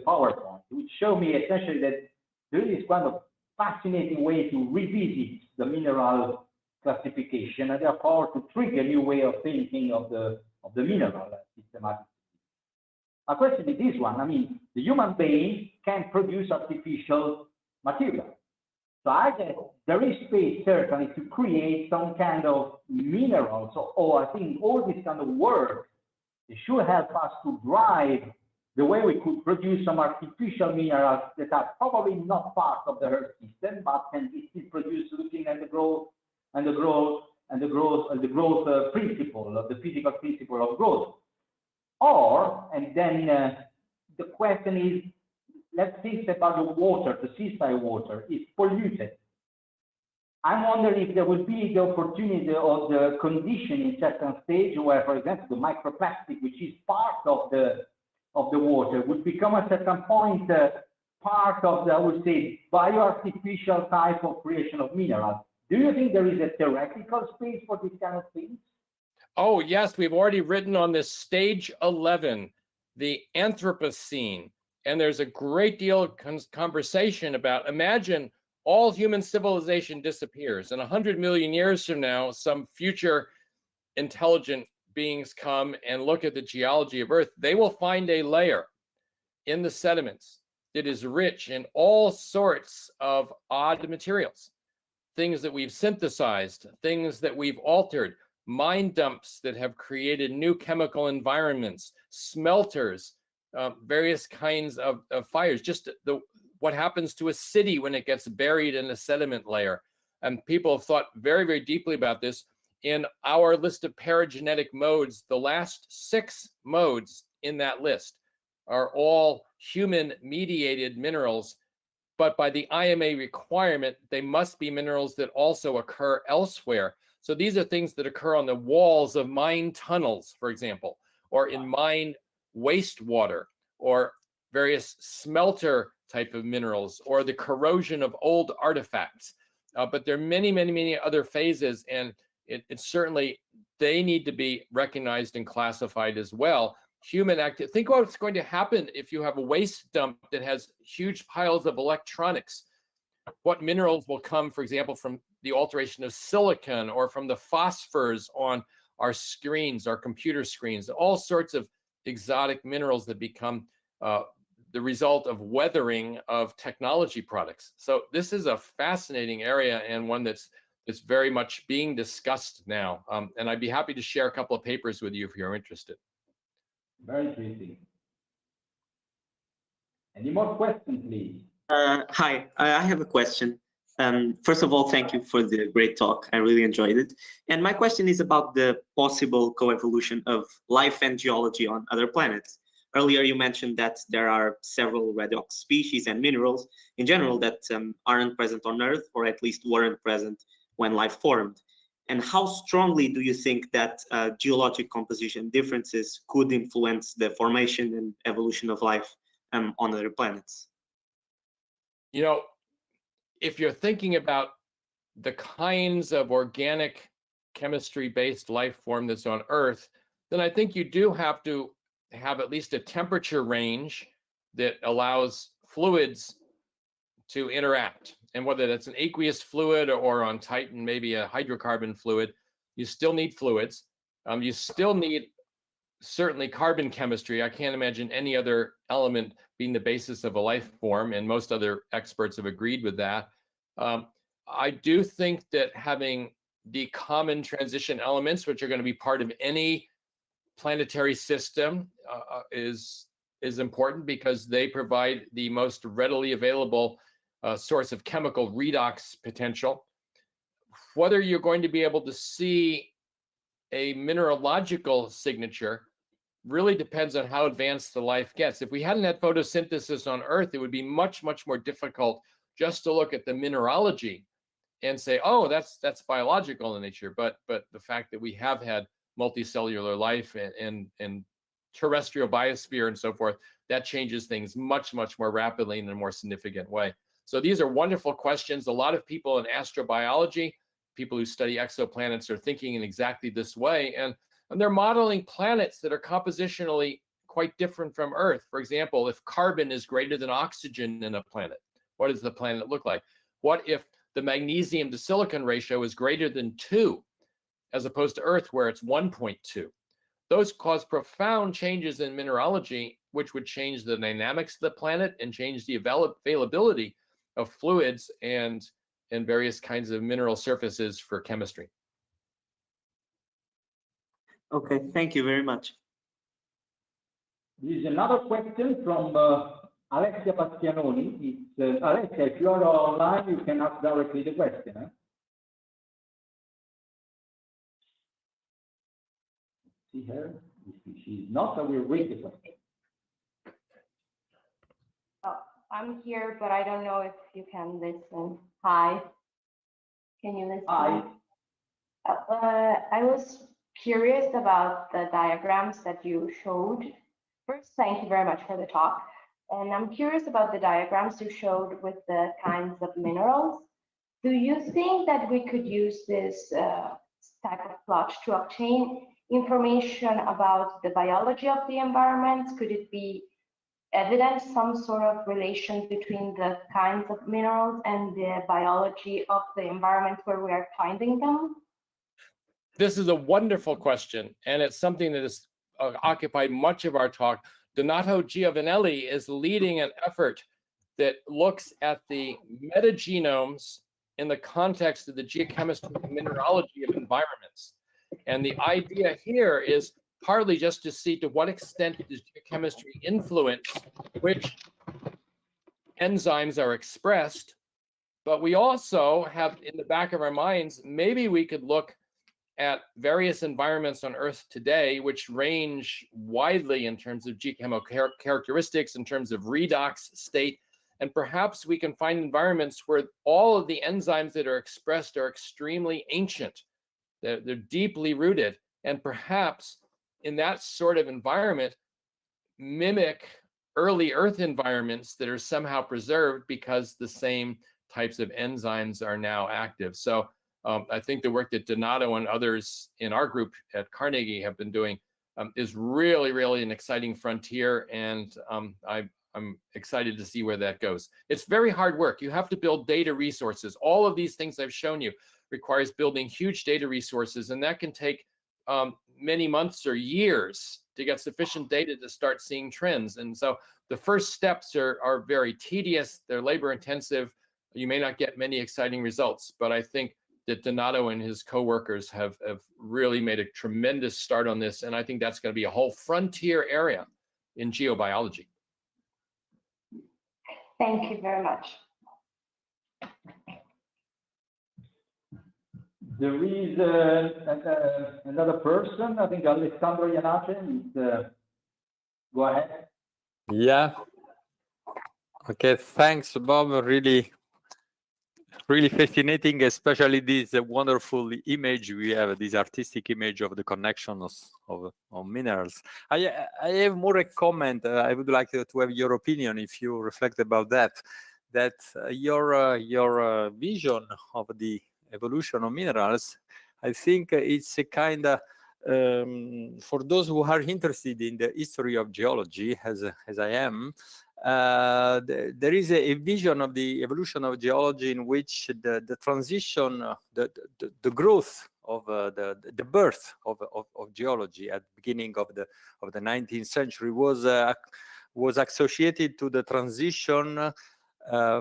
PowerPoint, which show me essentially that there is kind of fascinating way to revisit the mineral classification and therefore to trigger a new way of thinking of the mineral systematic. My question is this one. I mean, the human being can produce artificial material. So I guess there is space certainly to create some kind of minerals. So, I think all this kind of work, it should help us to drive the way we could produce some artificial minerals that are probably not part of the Earth system, but can be still produced looking at the growth principle of the physical principle of growth. Or, and then the question is, let's think about the water, the seaside water is polluted. I'm wondering if there will be the opportunity or the condition in certain stage where, for example, the microplastic, which is part of the water, would become at a certain point part of the, I would say, bioartificial type of creation of minerals. Do you think there is a theoretical space for this kind of things? Oh, yes, we've already written on this stage 11, the Anthropocene. And there's a great deal of conversation about, imagine all human civilization disappears. And 100 million years from now, some future intelligent beings come and look at the geology of Earth. They will find a layer in the sediments that is rich in all sorts of odd materials, things that we've synthesized, things that we've altered, mine dumps that have created new chemical environments, smelters, various kinds of fires, just what happens to a city when it gets buried in a sediment layer. And people have thought very, very deeply about this. In our list of paragenetic modes, the last 6 modes in that list are all human-mediated minerals, but by the IMA requirement, they must be minerals that also occur elsewhere. So these are things that occur on the walls of mine tunnels, for example, or in mine wastewater, or various smelter type of minerals, or the corrosion of old artifacts. But there are many, many, many other phases, and it's certainly, they need to be recognized and classified as well. Human activity, think about what's going to happen if you have a waste dump that has huge piles of electronics. What minerals will come, for example, from the alteration of silicon or from the phosphors on our screens, our computer screens, all sorts of exotic minerals that become the result of weathering of technology products. So this is a fascinating area, and one that's it's very much being discussed now. And I'd be happy to share a couple of papers with you if you're interested. Very interesting. Any more questions, please? Hi, I have a question. First of all, thank you for the great talk. I really enjoyed it. And my question is about the possible coevolution of life and geology on other planets. Earlier, you mentioned that there are several redox species and minerals in general that aren't present on Earth, or at least weren't present when life formed. And how strongly do you think that geologic composition differences could influence the formation and evolution of life on other planets? You know, if you're thinking about the kinds of organic chemistry-based life form that's on Earth, then I think you do have to have at least a temperature range that allows fluids to interact. And whether that's an aqueous fluid or on Titan, maybe a hydrocarbon fluid, you still need fluids. You still need certainly carbon chemistry. I can't imagine any other element being the basis of a life form, and most other experts have agreed with that. I do think that having the common transition elements, which are going to be part of any planetary system, is important, because they provide the most readily available source of chemical redox potential. Whether you're going to be able to see a mineralogical signature really depends on how advanced the life gets. If we hadn't had photosynthesis on Earth, it would be much, much more difficult just to look at the mineralogy and say, oh, that's biological in nature. But the fact that we have had multicellular life and terrestrial biosphere and so forth, that changes things much, much more rapidly in a more significant way. So these are wonderful questions. A lot of people in astrobiology, people who study exoplanets, are thinking in exactly this way. And they're modeling planets that are compositionally quite different from Earth. For example, if carbon is greater than oxygen in a planet, what does the planet look like? What if the magnesium to silicon ratio is greater than 2, as opposed to Earth, where it's 1.2? Those cause profound changes in mineralogy, which would change the dynamics of the planet and change the availability of fluids and various kinds of mineral surfaces for chemistry. Okay, thank you very much. There is another question from Alexia Bastianoni. It's Alexia, if you are online, you can ask directly the question. See her? If she's not, I will read the question. I'm here, but I don't know if you can listen. Hi. Can you listen? Hi. I was curious about the diagrams that you showed. First, thank you very much for the talk. And I'm curious about the diagrams you showed with the kinds of minerals. Do you think that we could use this type of plot to obtain information about the biology of the environment? Could it be evident some sort of relation between the kinds of minerals and the biology of the environment where we are finding them? This is a wonderful question, and it's something that has occupied much of our talk. Donato Giovanelli is leading an effort that looks at the metagenomes in the context of the geochemistry and mineralogy of environments. And the idea here is partly just to see to what extent does geochemistry influence which enzymes are expressed. But we also have in the back of our minds, maybe we could look at various environments on Earth today, which range widely in terms of geochemical characteristics, in terms of redox state. And perhaps we can find environments where all of the enzymes that are expressed are extremely ancient. They're deeply rooted. And perhaps in that sort of environment, mimic early Earth environments that are somehow preserved because the same types of enzymes are now active. So I think the work that Donato and others in our group at Carnegie have been doing is really, really an exciting frontier. And I'm excited to see where that goes. It's very hard work. You have to build data resources. All of these things I've shown you requires building huge data resources, and that can take many months or years to get sufficient data to start seeing trends. And so the first steps are very tedious, they're labor intensive. You may not get many exciting results, but I think that Donato and his coworkers have really made a tremendous start on this. And I think that's going to be a whole frontier area in geobiology. Thank you very much. There is another person, I think Alessandro Iannacci. Go ahead. Yeah. Okay, thanks, Bob. Really fascinating, especially this wonderful image we have, this artistic image of the connections of minerals. I have more a comment. I would like to have your opinion, if you reflect about that. That your vision of the evolution of minerals, I think it's a kind of for those who are interested in the history of geology, as I am. There is a vision of the evolution of geology in which the transition, the growth of the birth of geology at the beginning of the 19th century was associated to the transition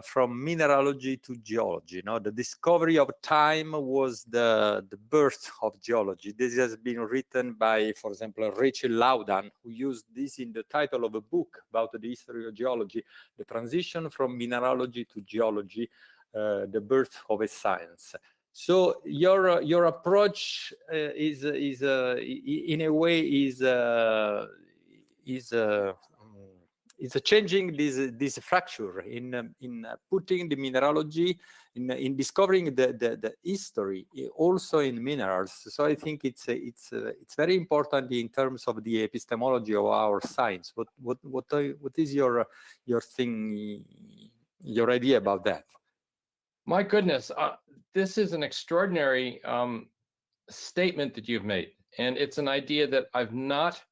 from mineralogy to geology. The discovery of time was the birth of geology. This has been written by, for example, Rachel Laudan, who used this in the title of a book about the history of geology, the transition from mineralogy to geology, the birth of a science. So your approach is in a way is changing this fracture in putting the mineralogy in discovering the history also in minerals. So I think it's very important in terms of the epistemology of our science. What is your thing, your idea about that? My goodness, this is an extraordinary statement that you've made, and it's an idea that I've not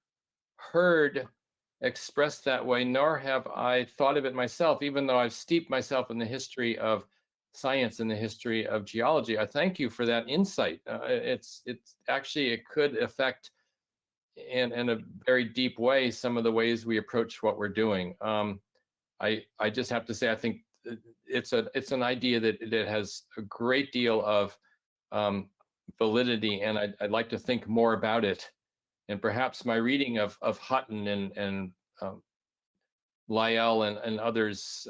heard expressed that way, nor have I thought of it myself, even though I've steeped myself in the history of science and the history of geology. I thank you for that insight. It's actually, it could affect in a very deep way some of the ways we approach what we're doing. I just have to say, I think it's an idea that has a great deal of validity, and I'd like to think more about it. And perhaps my reading of Hutton and Lyell and others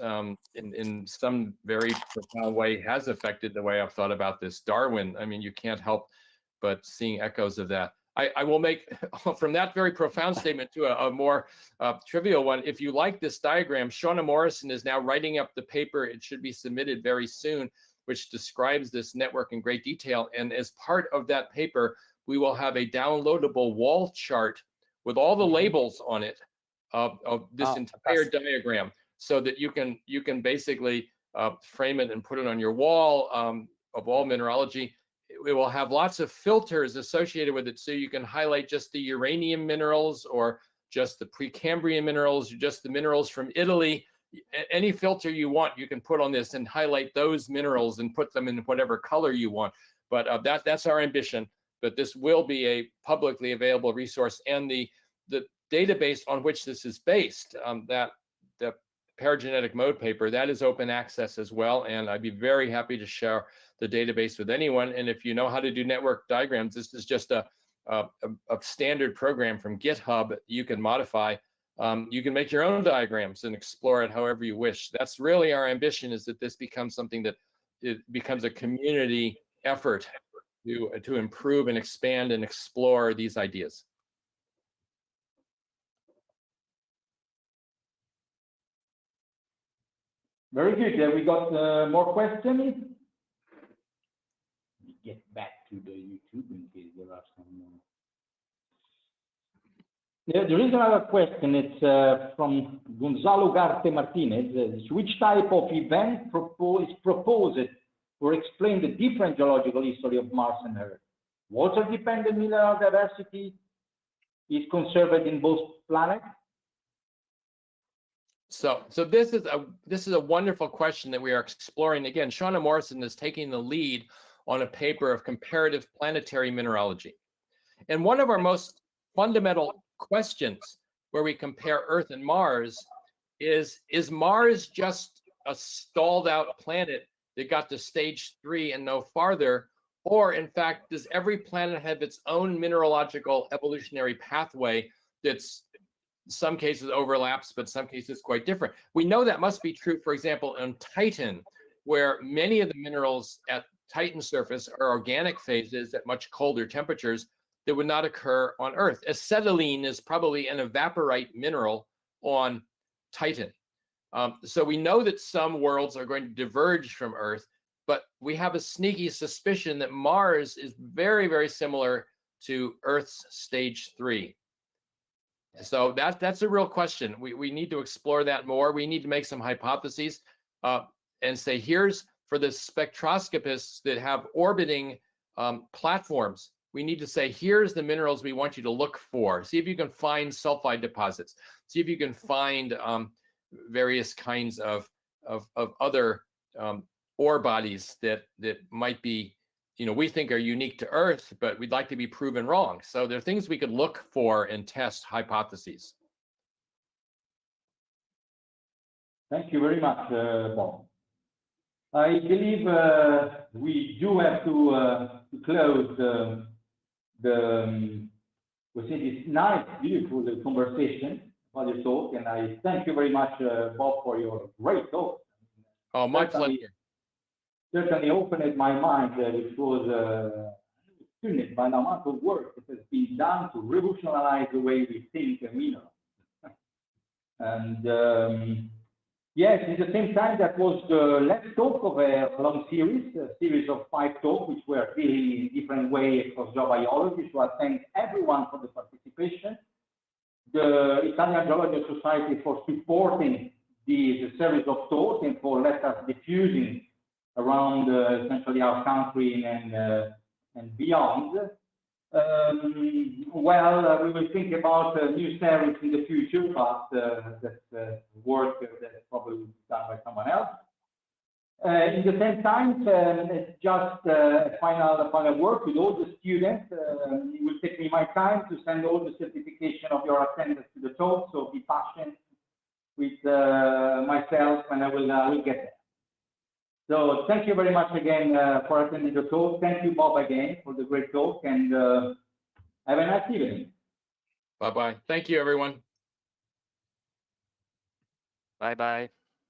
in some very profound way has affected the way I've thought about this. Darwin, I mean, you can't help but seeing echoes of that. I will make, from that very profound statement to a more trivial one. If you like this diagram, Shauna Morrison is now writing up the paper. It should be submitted very soon, which describes this network in great detail. And as part of that paper, we will have a downloadable wall chart with all the labels on it of this entire diagram, so that you can basically frame it and put it on your wall of all mineralogy. It will have lots of filters associated with it, so you can highlight just the uranium minerals, or just the Precambrian minerals, or just the minerals from Italy. Any filter you want, you can put on this and highlight those minerals and put them in whatever color you want. But that's our ambition. But this will be a publicly available resource, and the database on which this is based, the paragenetic mode paper, that is open access as well. And I'd be very happy to share the database with anyone. And if you know how to do network diagrams, this is just a standard program from GitHub you can modify. You can make your own diagrams and explore it however you wish. That's really our ambition, is that this becomes something that it becomes a community effort to improve and expand and explore these ideas. Very good. We got more questions. Let me get back to the YouTube in case there are some more. Yeah, there is another question. It's from Gonzalo Garte Martinez. Which type of event is proposed or explain the different geological history of Mars and Earth? Water-dependent mineral diversity is conserved in both planets? So this is a wonderful question that we are exploring. Again, Shauna Morrison is taking the lead on a paper of comparative planetary mineralogy. And one of our most fundamental questions where we compare Earth and Mars is Mars just a stalled out planet that got to stage 3 and no farther? Or in fact, does every planet have its own mineralogical evolutionary pathway that's in some cases overlaps, but some cases quite different? We know that must be true, for example, on Titan, where many of the minerals at Titan surface are organic phases at much colder temperatures that would not occur on Earth. Acetylene is probably an evaporite mineral on Titan. So we know that some worlds are going to diverge from Earth, but we have a sneaky suspicion that Mars is very, very similar to Earth's stage 3. So that's a real question. We need to explore that more. We need to make some hypotheses and say, here's for the spectroscopists that have orbiting platforms, we need to say, here's the minerals we want you to look for. See if you can find sulfide deposits. See if you can find various kinds of other ore bodies that might be, we think are unique to Earth, but we'd like to be proven wrong. So there are things we could look for and test hypotheses. Thank you very much, Bob. I believe we do have to close this nice, beautiful conversation about your talk, and I thank you very much, Bob, for your great talk. Oh, my pleasure. Certainly opened my mind, which was tuned by the amount of work that has been done to revolutionize the way we think minerals. And yes, at the same time, that was the last talk of a long series, a series of 5 talks, which were dealing in different ways across geobiology. So I thank everyone for the participation. The Italian Geological Society for supporting the series of talks and for let us diffusing around essentially our country and beyond. Well, we will think about new series in the future, but that's work that's probably done by someone else. In the same time, just final work with all the students. It will take me my time to send all the certification of your attendance to the talk, so be patient with myself, and I will get there. So thank you very much again for attending the talk. Thank you, Bob, again for the great talk, and have a nice evening. Bye-bye. Thank you, everyone. Bye-bye.